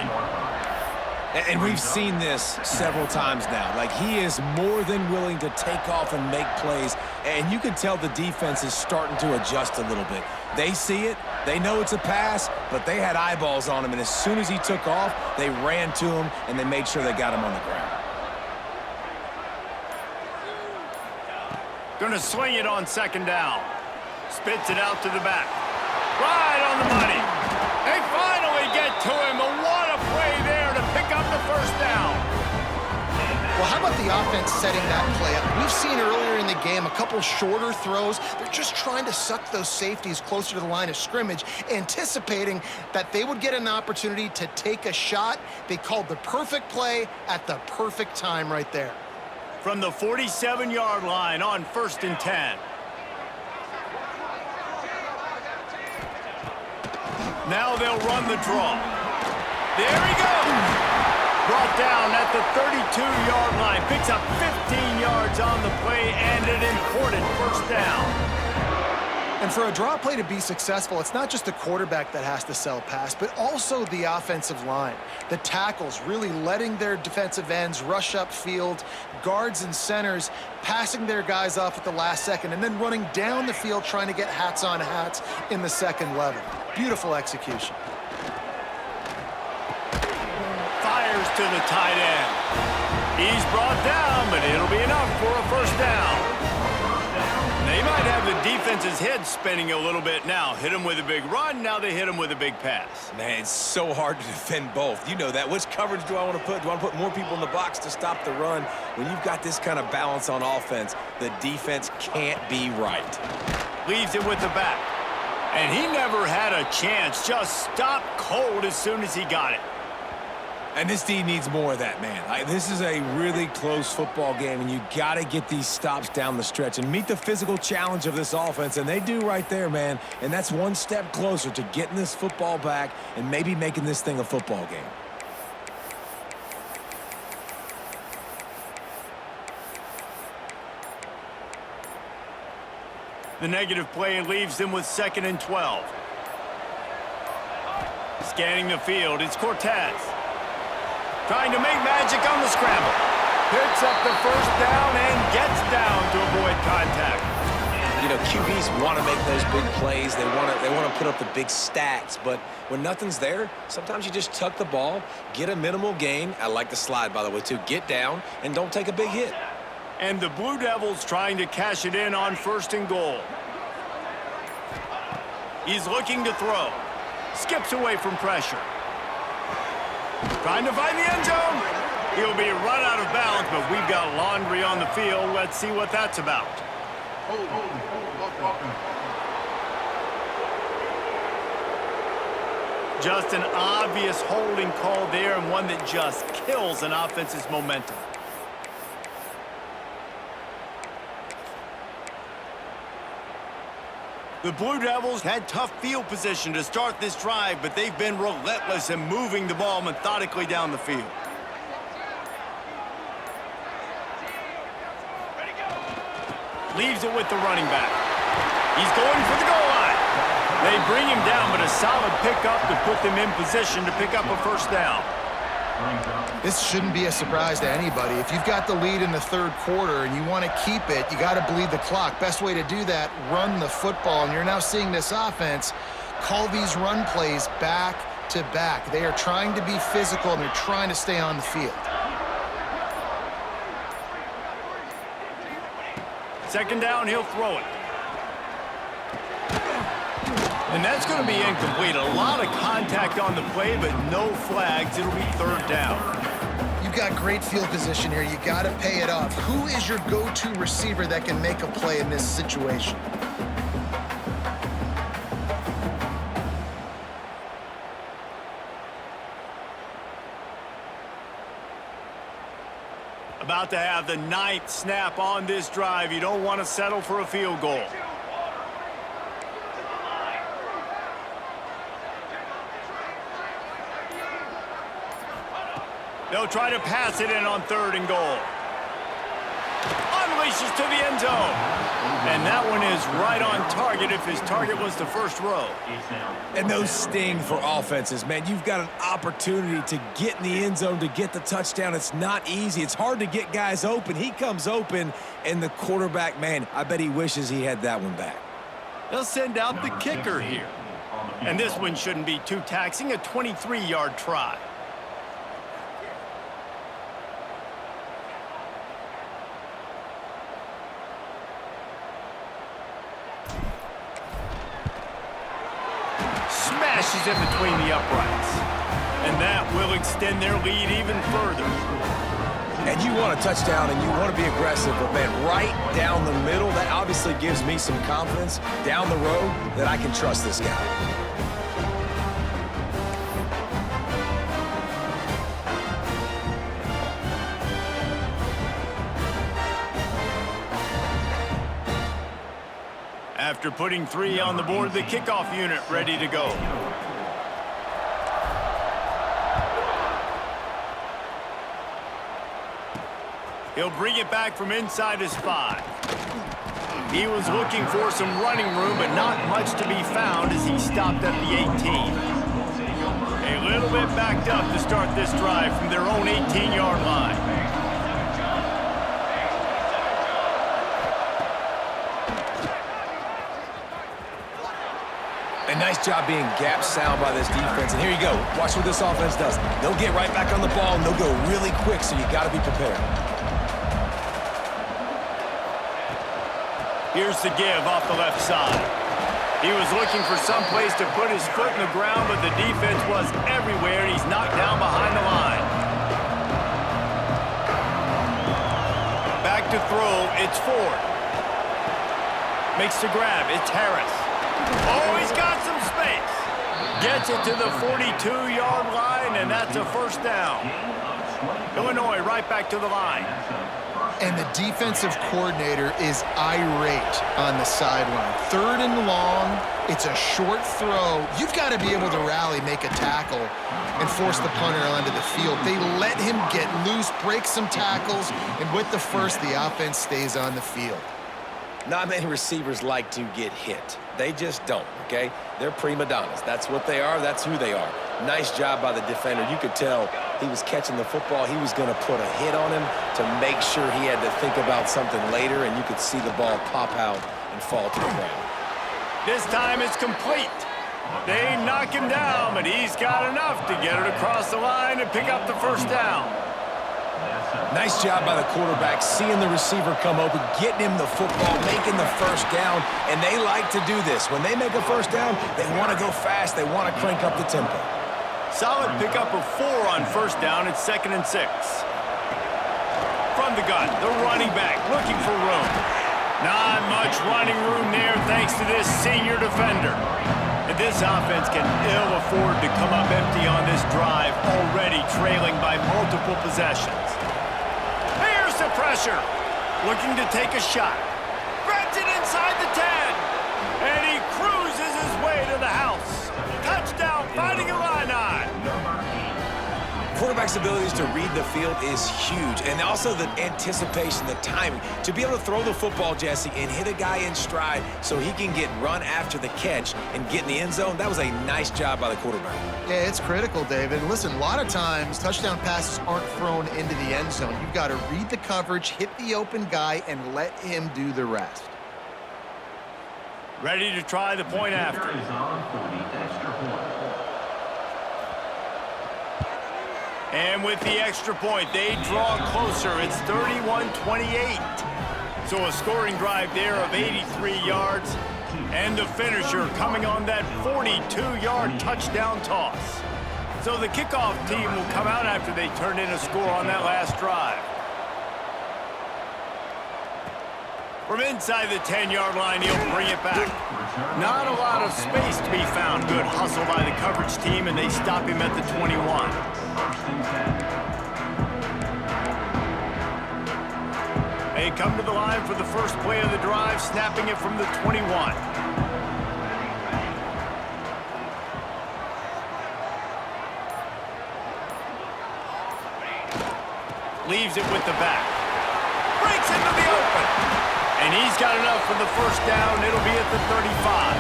And we've seen this several times now. Like, he is more than willing to take off and make plays, and you can tell the defense is starting to adjust a little bit. They see it, they know it's a pass, but they had eyeballs on him, and as soon as he took off, they ran to him, and they made sure they got him on the ground. Gonna sling it on second down. Spits it out to the back. Right on the money. They finally get to him, but what a play there to pick up the first down. Well, how about the offense setting that play up? We've seen earlier in the game a couple shorter throws. They're just trying to suck those safeties closer to the line of scrimmage, anticipating that they would get an opportunity to take a shot. They called the perfect play at the perfect time right there. From the 47-yard line on 1st and 10. Now they'll run the draw. There he goes. Brought down at the 32-yard line. Picks up 15 yards on the play and an important first down. And for a draw play to be successful, it's not just the quarterback that has to sell pass, but also the offensive line. The tackles really letting their defensive ends rush upfield, guards and centers passing their guys off at the last second, and then running down the field trying to get hats on hats in the second level. Beautiful execution. Fires to the tight end. He's brought down, but it'll be enough for a first down. They might have the defense's head spinning a little bit now. Hit him with a big run, now they hit him with a big pass. Man, it's so hard to defend both. You know that. Which coverage do I want to put? Do I want to put more people in the box to stop the run? When you've got this kind of balance on offense, the defense can't be right. Leaves it with the back. And he never had a chance. Just stopped cold as soon as he got it. And this D needs more of that, man. This is a really close football game, and you got to get these stops down the stretch and meet the physical challenge of this offense, and they do right there, man. And that's one step closer to getting this football back and maybe making this thing a football game. The negative play leaves them with 2nd and 12. Scanning the field, it's Cortez. Trying to make magic on the scramble. Picks up the first down and gets down to avoid contact. You know, QBs want to make those big plays. They want to put up the big stats. But when nothing's there, sometimes you just tuck the ball, get a minimal gain. I like the slide, by the way, too. Get down and don't take a big hit. And the Blue Devils trying to cash it in on 1st and goal. He's looking to throw. Skips away from pressure. Trying to find the end zone. He'll be run out of bounds, but we've got laundry on the field. Let's see what that's about. Just an obvious holding call there, and one that just kills an offense's momentum. The Blue Devils had tough field position to start this drive, but they've been relentless in moving the ball methodically down the field. Leaves it with the running back. He's going for the goal line. They bring him down, but a solid pickup to put them in position to pick up a first down. This shouldn't be a surprise to anybody. If you've got the lead in the third quarter and you want to keep it, you got to bleed the clock. Best way to do that, run the football. And you're now seeing this offense call these run plays back to back. They are trying to be physical, and they're trying to stay on the field. Second down, he'll throw it. And that's going to be incomplete. A lot of contact on the play, but no flags. It'll be third down. You've got great field position here. You got to pay it off. Who is your go-to receiver that can make a play in this situation? About to have the 9th snap on this drive. You don't want to settle for a field goal. They'll try to pass it in on 3rd and goal. Unleashes to the end zone. And that one is right on target if his target was the first row. And those sting for offenses, man. You've got an opportunity to get in the end zone, to get the touchdown. It's not easy. It's hard to get guys open. He comes open, and the quarterback, man, I bet he wishes he had that one back. They'll send out the kicker here. And this one shouldn't be too taxing, a 23-yard try. Smashes in between the uprights. And that will extend their lead even further. And you want a touchdown and you want to be aggressive, but man, right down the middle, that obviously gives me some confidence down the road that I can trust this guy. After putting 3 on the board, the kickoff unit ready to go. He'll bring it back from inside his 5. He was looking for some running room, but not much to be found as he stopped at the 18. A little bit backed up to start this drive from their own 18-yard line. A nice job being gap sound by this defense. And here you go. Watch what this offense does. They'll get right back on the ball, and they'll go really quick, so you got to be prepared. Here's the give off the left side. He was looking for some place to put his foot in the ground, but the defense was everywhere, and he's knocked down behind the line. Back to throw, it's Ford. Makes the grab, it's Harris. Oh, he's got some space. Gets it to the 42-yard line, and that's a first down. Illinois right back to the line. And the defensive coordinator is irate on the sideline. 3rd and long, it's a short throw. You've got to be able to rally, make a tackle, and force the punter onto the field. They let him get loose, break some tackles, and with the first, the offense stays on the field. Not many receivers like to get hit. They just don't, okay? They're prima donnas. That's what they are. That's who they are. Nice job by the defender. You could tell he was catching the football. He was going to put a hit on him to make sure he had to think about something later, and you could see the ball pop out and fall to the ground. This time it's complete. They knock him down, but he's got enough to get it across the line and pick up the first down. Nice job by the quarterback, seeing the receiver come open, getting him the football, making the first down, and they like to do this. When they make a first down, they want to go fast. They want to crank up the tempo. Solid pickup of 4 on first down. It's 2nd and 6. From the gun, the running back looking for room. Not much running room there thanks to this senior defender. And this offense can ill afford to come up empty on this drive, already trailing by multiple possessions. Here's the pressure. Looking to take a shot. Grabs it inside the 10. And he quarterback's abilities to read the field is huge, and also the anticipation, the timing. To be able to throw the football, Jesse, and hit a guy in stride so he can get run after the catch and get in the end zone, that was a nice job by the quarterback. Yeah, it's critical, David. Listen, a lot of times touchdown passes aren't thrown into the end zone. You've got to read the coverage, hit the open guy, and let him do the rest. Ready to try the point after. And with the extra point, they draw closer. It's 31-28. So a scoring drive there of 83 yards. And the finisher coming on that 42-yard touchdown toss. So the kickoff team will come out after they turn in a score on that last drive. From inside the 10-yard line, he'll bring it back. Not a lot of space to be found. Good hustle by the coverage team, and they stop him at the 21. They come to the line for the first play of the drive, snapping it from the 21. Leaves it with the back. Breaks into the open. And he's got enough for the first down. It'll be at the 35.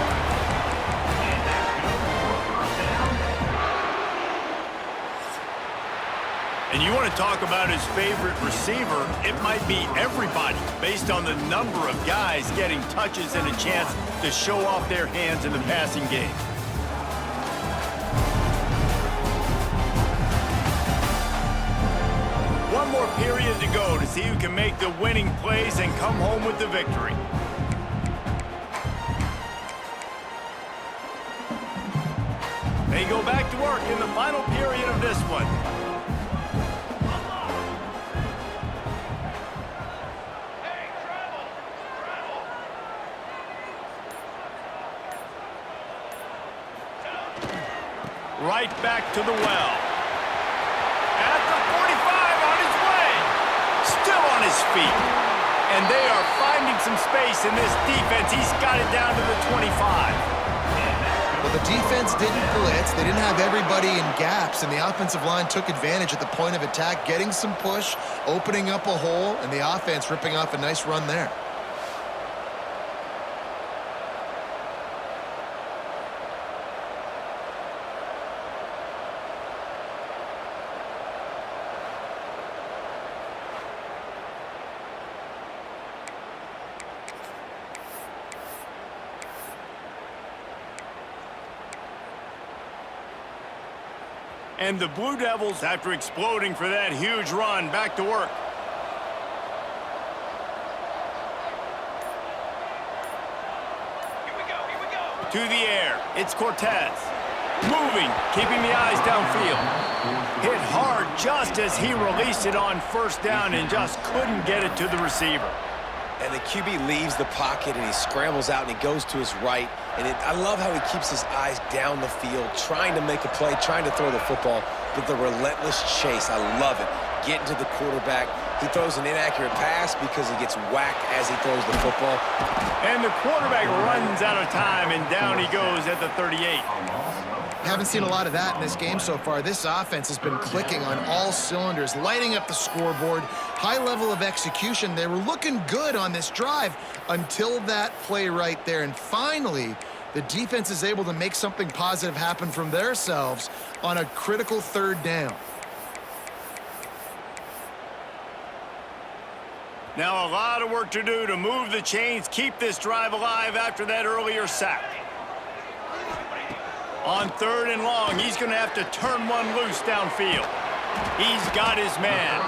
And you want to talk about his favorite receiver, it might be everybody based on the number of guys getting touches and a chance to show off their hands in the passing game. One more period to go to see who can make the winning plays and come home with the victory. They go back to work in the final period of this one. Right back to the well. At the 45 on his way. Still on his feet. And they are finding some space in this defense. He's got it down to the 25. Well, the defense didn't blitz. They didn't have everybody in gaps, and the offensive line took advantage at the point of attack, getting some push, opening up a hole, and the offense ripping off a nice run there. And the Blue Devils, after exploding for that huge run, back to work. Here we go. To the air, it's Cortez. Moving, keeping the eyes downfield. Hit hard just as he released it on first down and just couldn't get it to the receiver. And the QB leaves the pocket, and he scrambles out, and he goes to his right. And I love how he keeps his eyes down the field, trying to make a play, trying to throw the football, but the relentless chase, I love it. Getting to the quarterback. He throws an inaccurate pass because he gets whacked as he throws the football. And the quarterback runs out of time, and down he goes at the 38. Haven't seen a lot of that in this game so far. This offense has been clicking on all cylinders, lighting up the scoreboard, high level of execution. They were looking good on this drive until that play right there. And finally, the defense is able to make something positive happen from themselves on a critical third down. Now a lot of work to do to move the chains, keep this drive alive after that earlier sack. On third and long, he's going to have to turn one loose downfield. He's got his man.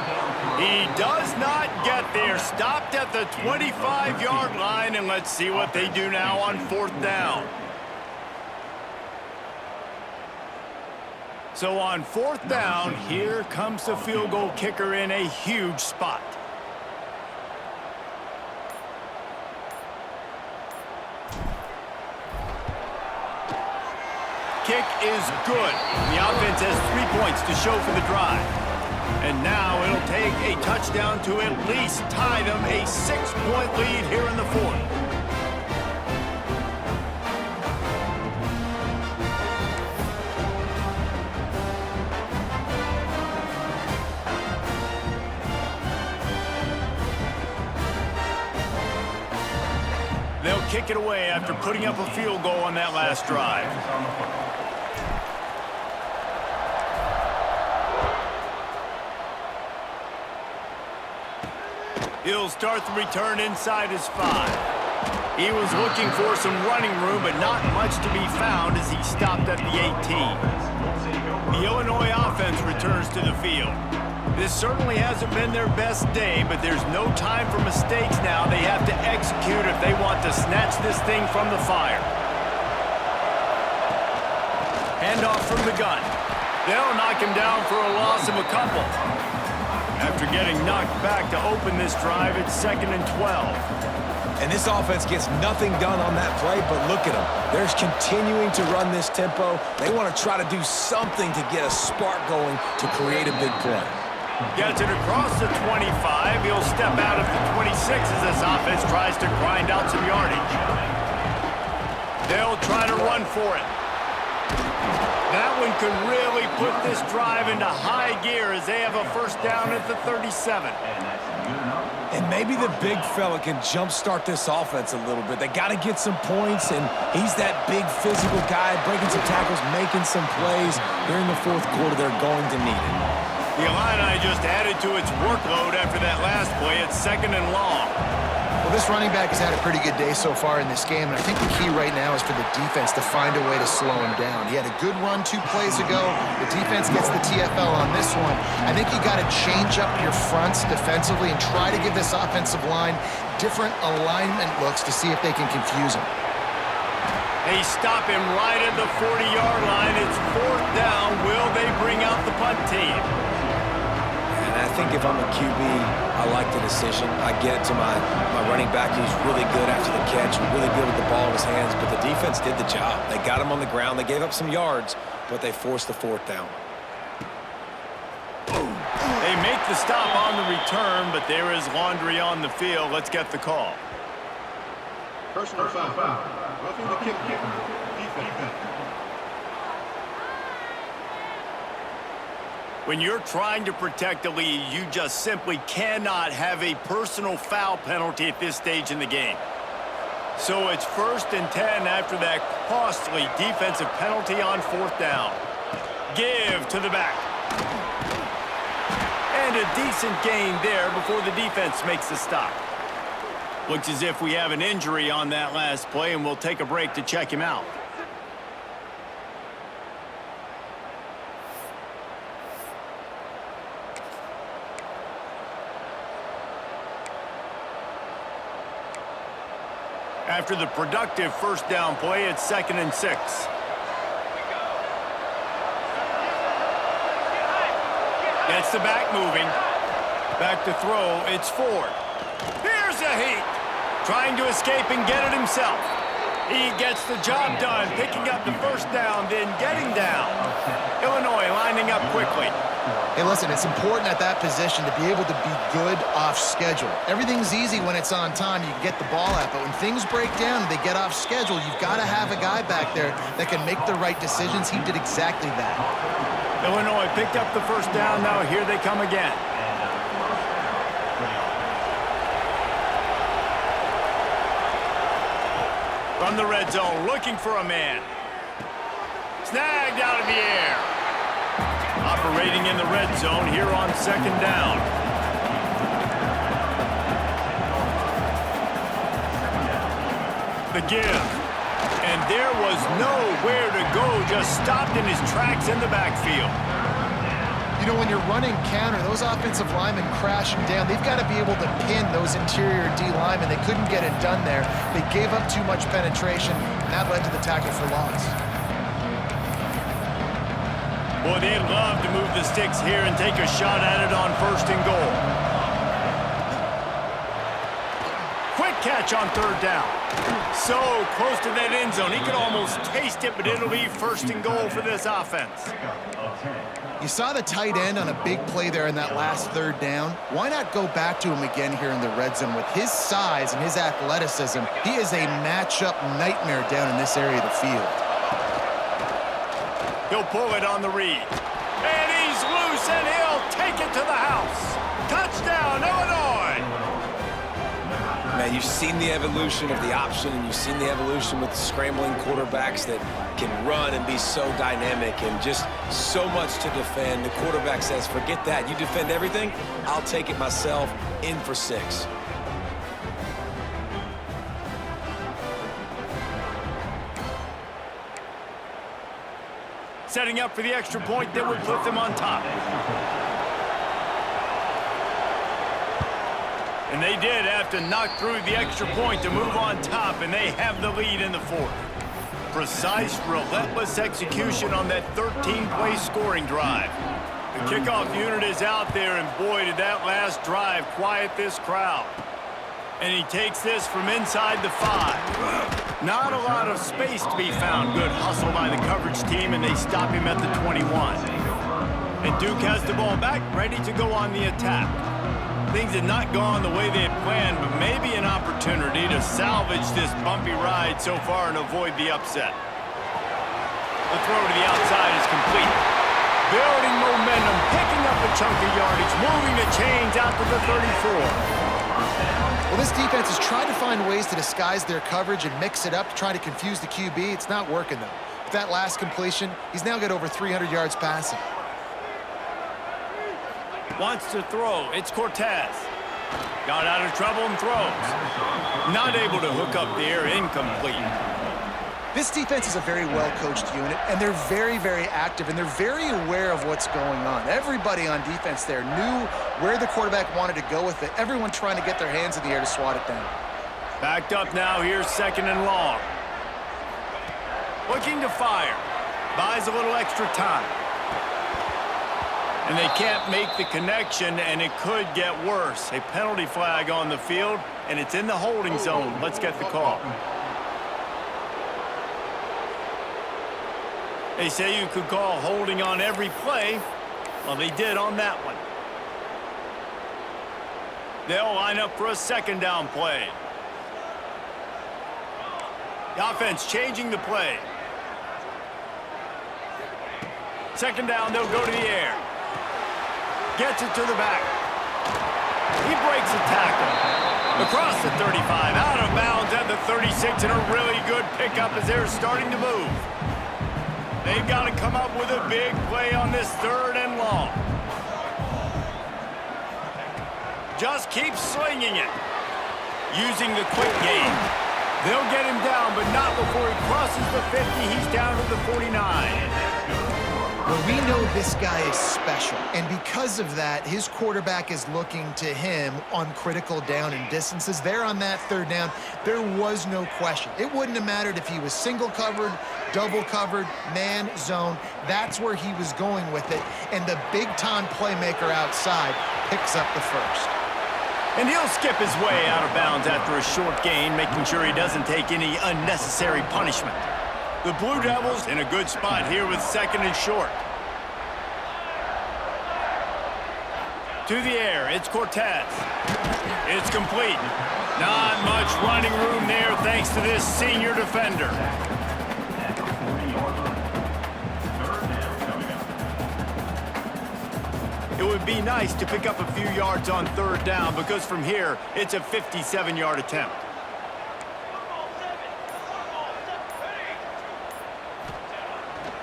He does not get there. Stopped at the 25-yard line, and let's see what they do now on fourth down. So on fourth down, here comes the field goal kicker in a huge spot. Kick is good. The offense has 3 points to show for the drive. And now it'll take a touchdown to at least tie them a 6-point lead here in the fourth. kick it away after putting up a field goal on that last drive. He'll start the return inside his 5. He was looking for some running room, but not much to be found as he stopped at the 18. The Illinois offense returns to the field. This certainly hasn't been their best day, but there's no time for mistakes now. They have to execute if they want to snatch this thing from the fire. Handoff from the gun. They'll knock him down for a loss of a couple. After getting knocked back to open this drive, it's 2nd and 12. And this offense gets nothing done on that play, but look at them. They're continuing to run this tempo. They want to try to do something to get a spark going to create a big play. Gets it across the 25. He'll step out of the 26 as this offense tries to grind out some yardage. They'll try to run for it. That one could really put this drive into high gear as they have a first down at the 37. And maybe the big fella can jumpstart this offense a little bit. They got to get some points, and he's that big physical guy, breaking some tackles, making some plays. Here in the fourth quarter, they're going to need it. The Illini just added to its workload after that last play. It's 2nd and long. Well, this running back has had a pretty good day so far in this game, and I think the key right now is for the defense to find a way to slow him down. He had a good run 2 plays ago. The defense gets the TFL on this one. I think you got to change up your fronts defensively and try to give this offensive line different alignment looks to see if they can confuse him. They stop him right at the 40-yard line. It's 4th down. Will they bring out the punt team? And I think if I'm a QB, I like the decision. I get it to my running back who's really good after the catch, really good with the ball in his hands, but the defense did the job. They got him on the ground. They gave up some yards, but they forced the 4th down. They make the stop on the return, but there is laundry on the field. Let's get the call. Personal foul. Roughing the kick. Defense. When you're trying to protect a lead, you just simply cannot have a personal foul penalty at this stage in the game. So it's 1st and 10 after that costly defensive penalty on 4th down. Give to the back. And a decent gain there before the defense makes the stop. Looks as if we have an injury on that last play, and we'll take a break to check him out. After the productive first down play, it's 2nd and 6. Gets the back moving. Back to throw, it's Ford. Here's a heat. Trying to escape and get it himself. He gets the job done, picking up the first down, then getting down. Illinois lining up quickly. Hey, listen, it's important at that position to be able to be good off schedule. Everything's easy when it's on time. You can get the ball out, but when things break down and they get off schedule, you've got to have a guy back there that can make the right decisions. He did exactly that. Illinois picked up the first down. Now here they come again. From the red zone, looking for a man. Snagged out of the air. Operating in the red zone here on 2nd down. The give. And there was nowhere to go, just stopped in his tracks in the backfield. You know, when you're running counter, those offensive linemen crashing down, they've got to be able to pin those interior D linemen. They couldn't get it done there. They gave up too much penetration, and that led to the tackle for loss. Boy, they'd love to move the sticks here and take a shot at it on 1st and goal. Quick catch on 3rd down. So close to that end zone. He could almost taste it, but it'll be 1st and goal for this offense. You saw the tight end on a big play there in that last 3rd down. Why not go back to him again here in the red zone? With his size and his athleticism, he is a matchup nightmare down in this area of the field. He'll pull it on the read. And he's loose, and he'll take it to the house. Touchdown, Illinois! man, you've seen the evolution of the option, and you've seen the evolution with the scrambling quarterbacks that can run and be so dynamic and just so much to defend. The quarterback says, forget that. You defend everything, I'll take it myself. In for 6. Setting up for the extra point that would put them on top. And they did have to knock through the extra point to move on top, and they have the lead in the 4th. Precise, relentless execution on that 13-play scoring drive. The kickoff unit is out there, and boy, did that last drive quiet this crowd. And he takes this from inside the 5. Not a lot of space to be found. Good hustle by the coverage team, and they stop him at the 21. And Duke has the ball back, ready to go on the attack. Things had not gone the way they had planned, but maybe an opportunity to salvage this bumpy ride so far and avoid the upset. The throw to the outside is complete. Building momentum, picking up a chunk of yardage, moving the chains out to the 34. Well, this defense has tried to find ways to disguise their coverage and mix it up to try to confuse the QB. It's not working, though. With that last completion, he's now got over 300 yards passing. Wants to throw. It's Cortez. Got out of trouble and throws. Not able to hook up the air. Incomplete. This defense is a very well-coached unit, and they're very, very active, and they're very aware of what's going on. Everybody on defense there knew where the quarterback wanted to go with it. Everyone trying to get their hands in the air to swat it down. Backed up now. Here's 2nd and long. Looking to fire. Buys a little extra time. And they can't make the connection, and it could get worse. A penalty flag on the field, and it's in the holding zone. Let's get the call. They say you could call holding on every play. Well, they did on that one. They'll line up for a 2nd down play. The offense changing the play. 2nd down, they'll go to the air. Gets it to the back. He breaks a tackle. Across the 35, out of bounds at the 36, and a really good pickup as they're starting to move. They've got to come up with a big play on this 3rd and long. Just keep slinging it. Using the quick game. They'll get him down, but not before he crosses the 50. He's down to the 49. Well, we know this guy is special, and because of that, his quarterback is looking to him on critical down and distances. There on that 3rd down, there was no question. It wouldn't have mattered if he was single covered, double covered, man, zone. That's where he was going with it, and the big-time playmaker outside picks up the 1st. And he'll skip his way out of bounds after a short gain, making sure he doesn't take any unnecessary punishment. The Blue Devils in a good spot here with 2nd and short. To the air, it's Cortez. It's complete. Not much running room there thanks to this senior defender. It would be nice to pick up a few yards on 3rd down because from here, it's a 57-yard attempt.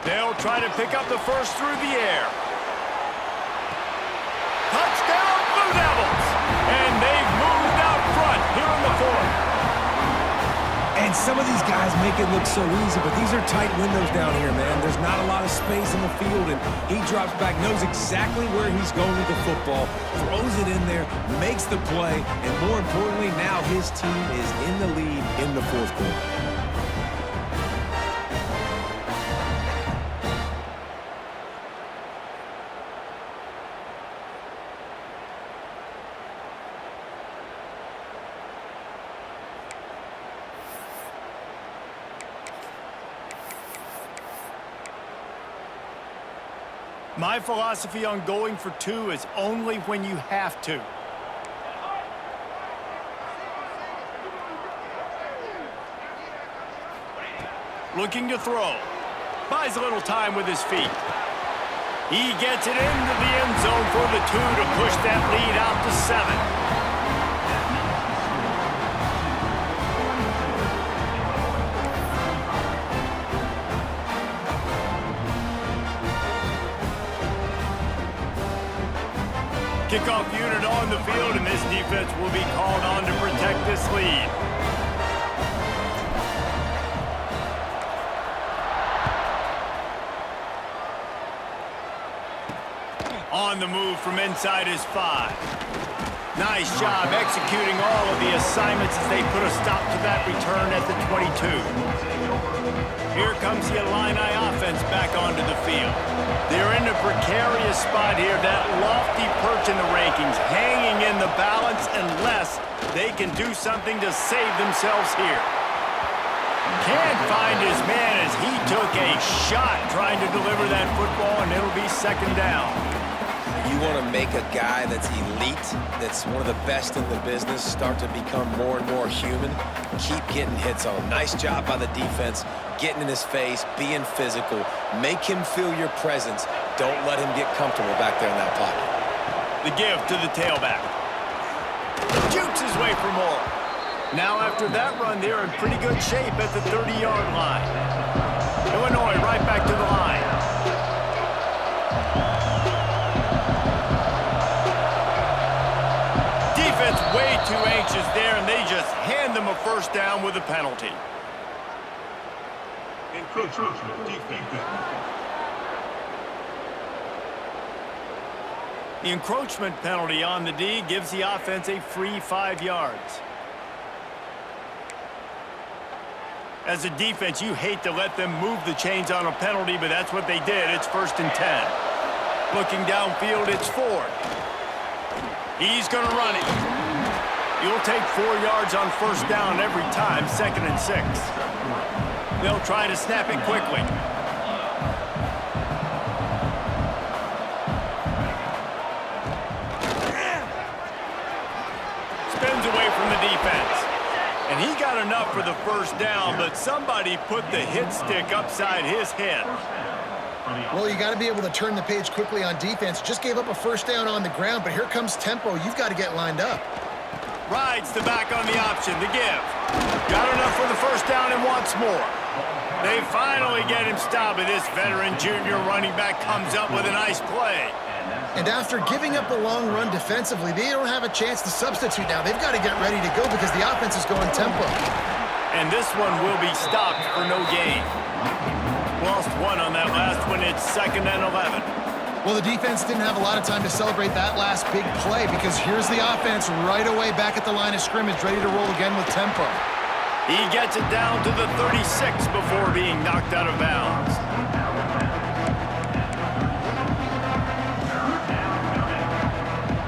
They'll try to pick up the 1st through the air. Touchdown, Blue Devils! And they've moved out front here in the 4th. And some of these guys make it look so easy, but these are tight windows down here, man. There's not a lot of space in the field, and he drops back, knows exactly where he's going with the football, throws it in there, makes the play, and more importantly, now his team is in the lead in the 4th quarter. My philosophy on going for 2 is only when you have to. Looking to throw. Buys a little time with his feet. He gets it into the end zone for the 2 to push that lead out to 7. Kickoff unit on the field, and this defense will be called on to protect this lead. On the move from inside his 5. Nice job executing all of the assignments as they put a stop to that return at the 22. Here comes the Illini offense back onto the field. They're in a precarious spot here, that lofty perch in the rankings, hanging in the balance unless they can do something to save themselves here. Can't find his man as he took a shot trying to deliver that football, and it'll be second down. You want to make a guy that's elite, that's one of the best in the business, start to become more and more human. Keep getting hits on him. Nice job by the defense, getting in his face, being physical. Make him feel your presence. Don't let him get comfortable back there in that pocket. The give to the tailback. Jukes his way for more. Now after that run, they're in pretty good shape at the 30-yard line. Illinois right back to the line. Defense way too anxious there, and they just hand them a first down with a penalty. Encroachment, defense. The encroachment penalty on the D gives the offense a free 5 yards. As a defense, you hate to let them move the chains on a penalty, but that's what they did. It's 1st and 10. Looking downfield, it's Ford. He's going to run it. You'll take 4 yards on first down every time, 2nd and 6. They'll try to snap it quickly. Spins away from the defense. And he got enough for the first down, but somebody put the hit stick upside his head. Well, you got to be able to turn the page quickly on defense. Just gave up a first down on the ground, but here comes tempo. You've got to get lined up. Rides the back on the option, the give. Got enough for the first down and wants more. They finally get him stopped, and this veteran junior running back comes up with a nice play. And after giving up the long run defensively, they don't have a chance to substitute now. They've got to get ready to go because the offense is going tempo. And this one will be stopped for no gain. Lost one on that last one. It's 2nd and 11. Well, the defense didn't have a lot of time to celebrate that last big play because here's the offense right away back at the line of scrimmage, ready to roll again with tempo. He gets it down to the 36 before being knocked out of bounds.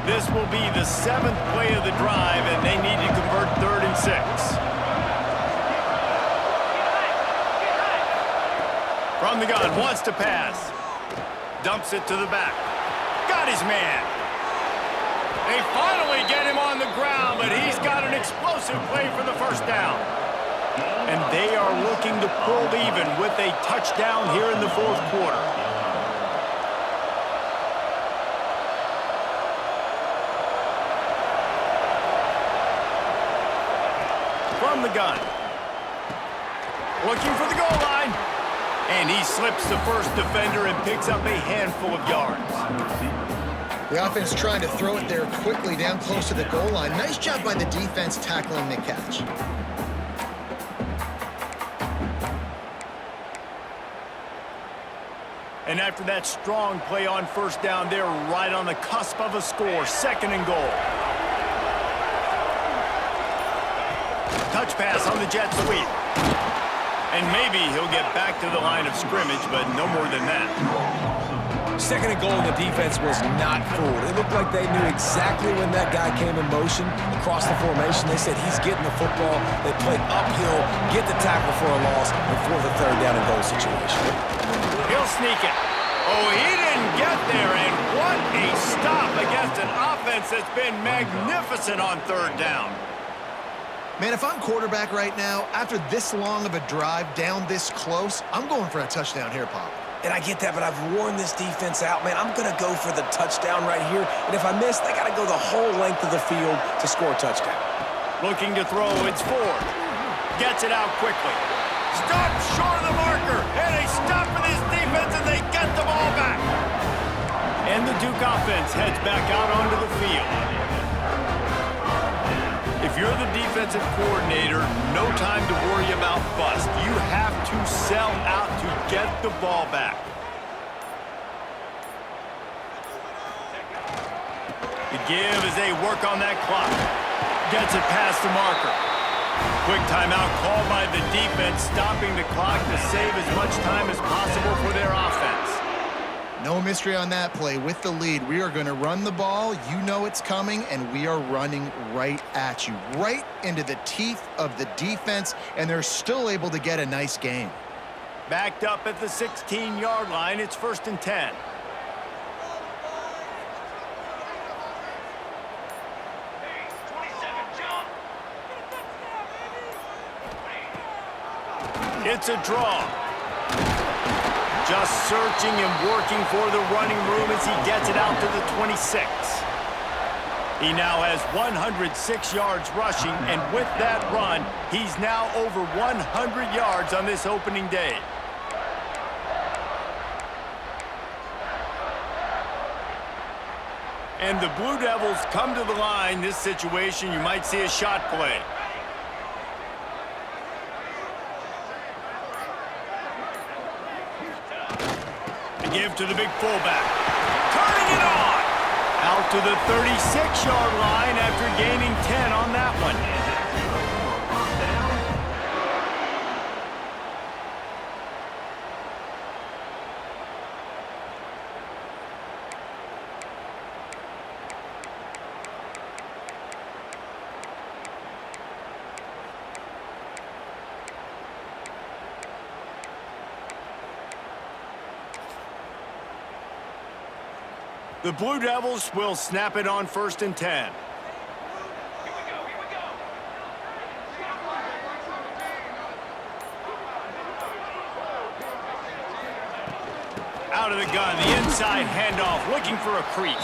This will be the 7th play of the drive, and they need to convert 3rd and 6. From the gun, wants to pass. Dumps it to the back. Got his man. They finally get him on the ground, but he's got an explosive play for the first down. And they are looking to pull even with a touchdown here in the 4th quarter. From the gun. Looking for the goal line. And he slips the first defender and picks up a handful of yards. The offense trying to throw it there quickly down close to the goal line. Nice job by the defense tackling the catch. And after that strong play on first down, they're right on the cusp of a score. 2nd and goal. Touch pass on the jet sweep. And maybe he'll get back to the line of scrimmage, but no more than that. 2nd and goal, and the defense was not fooled. It looked like they knew exactly when that guy came in motion across the formation. They said he's getting the football. They played uphill, get the tackle for a loss, and for the 3rd down and goal situation. He'll sneak it. Oh, he didn't get there, and what a stop against an offense that's been magnificent on 3rd down. Man, if I'm quarterback right now, after this long of a drive down this close, I'm going for a touchdown here, Pop. And I get that, but I've worn this defense out, man. I'm going to go for the touchdown right here. And if I miss, they got to go the whole length of the field to score a touchdown. Looking to throw, it's Ford. Gets it out quickly. Stop short of the marker. And a stop for this defense, and they get the ball back. And the Duke offense heads back out onto the field. If you're the defensive coordinator, no time to worry about bust. You have to sell out to get the ball back. The give as they work on that clock. Gets it past the marker. Quick timeout called by the defense, stopping the clock to save as much time as possible for their offense. No mystery on that play. With the lead, we are going to run the ball. You know it's coming, and we are running right at you, right into the teeth of the defense, and they're still able to get a nice gain. Backed up at the 16-yard line, it's 1st and 10. It's a draw. Just searching and working for the running room as he gets it out to the 26. He now has 106 yards rushing, and with that run, he's now over 100 yards on this opening day. And the Blue Devils come to the line. This situation, you might see a shot play. Give to the big fullback. Turning it on! Out to the 36-yard line after gaining 10 on that one. The Blue Devils will snap it on 1st and 10. Out of the gun, the inside handoff, looking for a crease.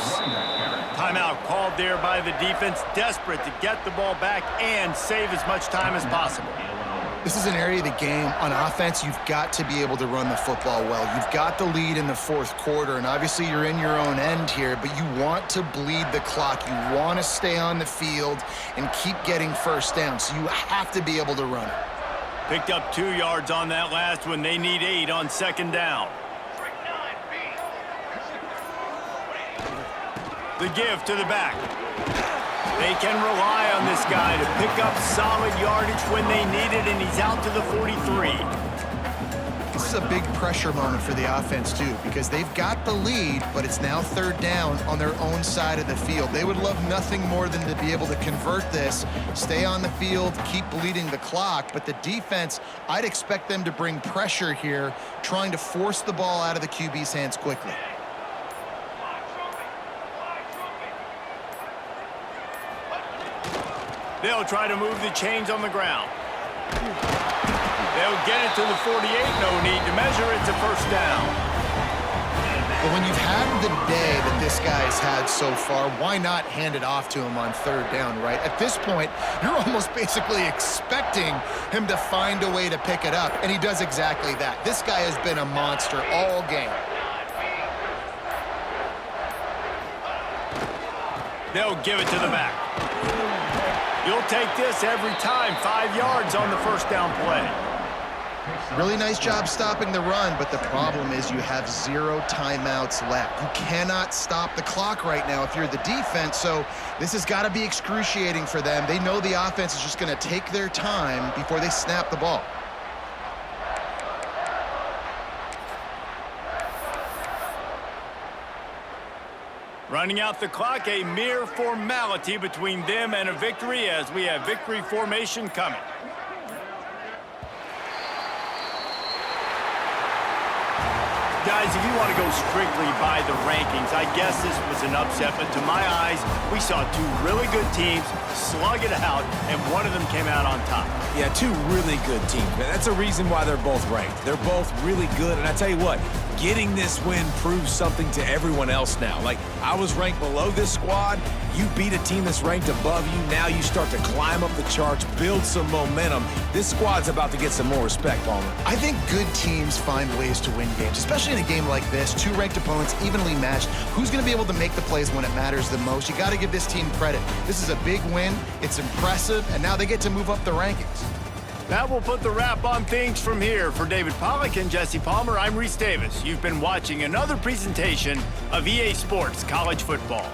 Timeout called there by the defense, desperate to get the ball back and save as much time as possible. This is an area of the game on offense you've got to be able to run the football well. You've got the lead in the 4th quarter, and obviously you're in your own end here, but you want to bleed the clock. You want to stay on the field and keep getting first down, so you have to be able to run it. Picked up 2 yards on that last one. They need 8 on 2nd down. The give to the back. They can rely on this guy to pick up solid yardage when they need it, and he's out to the 43. This is a big pressure moment for the offense, too, because they've got the lead, but it's now 3rd down on their own side of the field. They would love nothing more than to be able to convert this, stay on the field, keep bleeding the clock, but the defense, I'd expect them to bring pressure here, trying to force the ball out of the QB's hands quickly. They'll try to move the chains on the ground. They'll get it to the 48. No need to measure. It's a 1st down. But when you've had the day that this guy's had so far, why not hand it off to him on 3rd down, right? At this point, you're almost basically expecting him to find a way to pick it up, and he does exactly that. This guy has been a monster all game. They'll give it to the back. You'll take this every time. 5 yards on the 1st down play. Really nice job stopping the run, but the problem is you have 0 timeouts left. You cannot stop the clock right now if you're the defense, so this has got to be excruciating for them. They know the offense is just going to take their time before they snap the ball. Running out the clock, a mere formality between them and a victory as we have victory formation coming. Guys, if you want to go strictly by the rankings, I guess this was an upset, but to my eyes, we saw 2 really good teams slug it out, and one of them came out on top. Yeah, 2 really good teams, man. That's a reason why they're both ranked. They're both really good, and I tell you what, getting this win proves something to everyone else now. Like, I was ranked below this squad. You beat a team that's ranked above you. Now you start to climb up the charts, build some momentum. This squad's about to get some more respect, Palmer. I think good teams find ways to win games, especially in a game like this. Two ranked opponents, evenly matched. Who's going to be able to make the plays when it matters the most? You got to give this team credit. This is a big win. It's impressive, and now they get to move up the rankings. That will put the wrap on things from here. For David Pollack and Jesse Palmer, I'm Reese Davis. You've been watching another presentation of EA Sports College Football.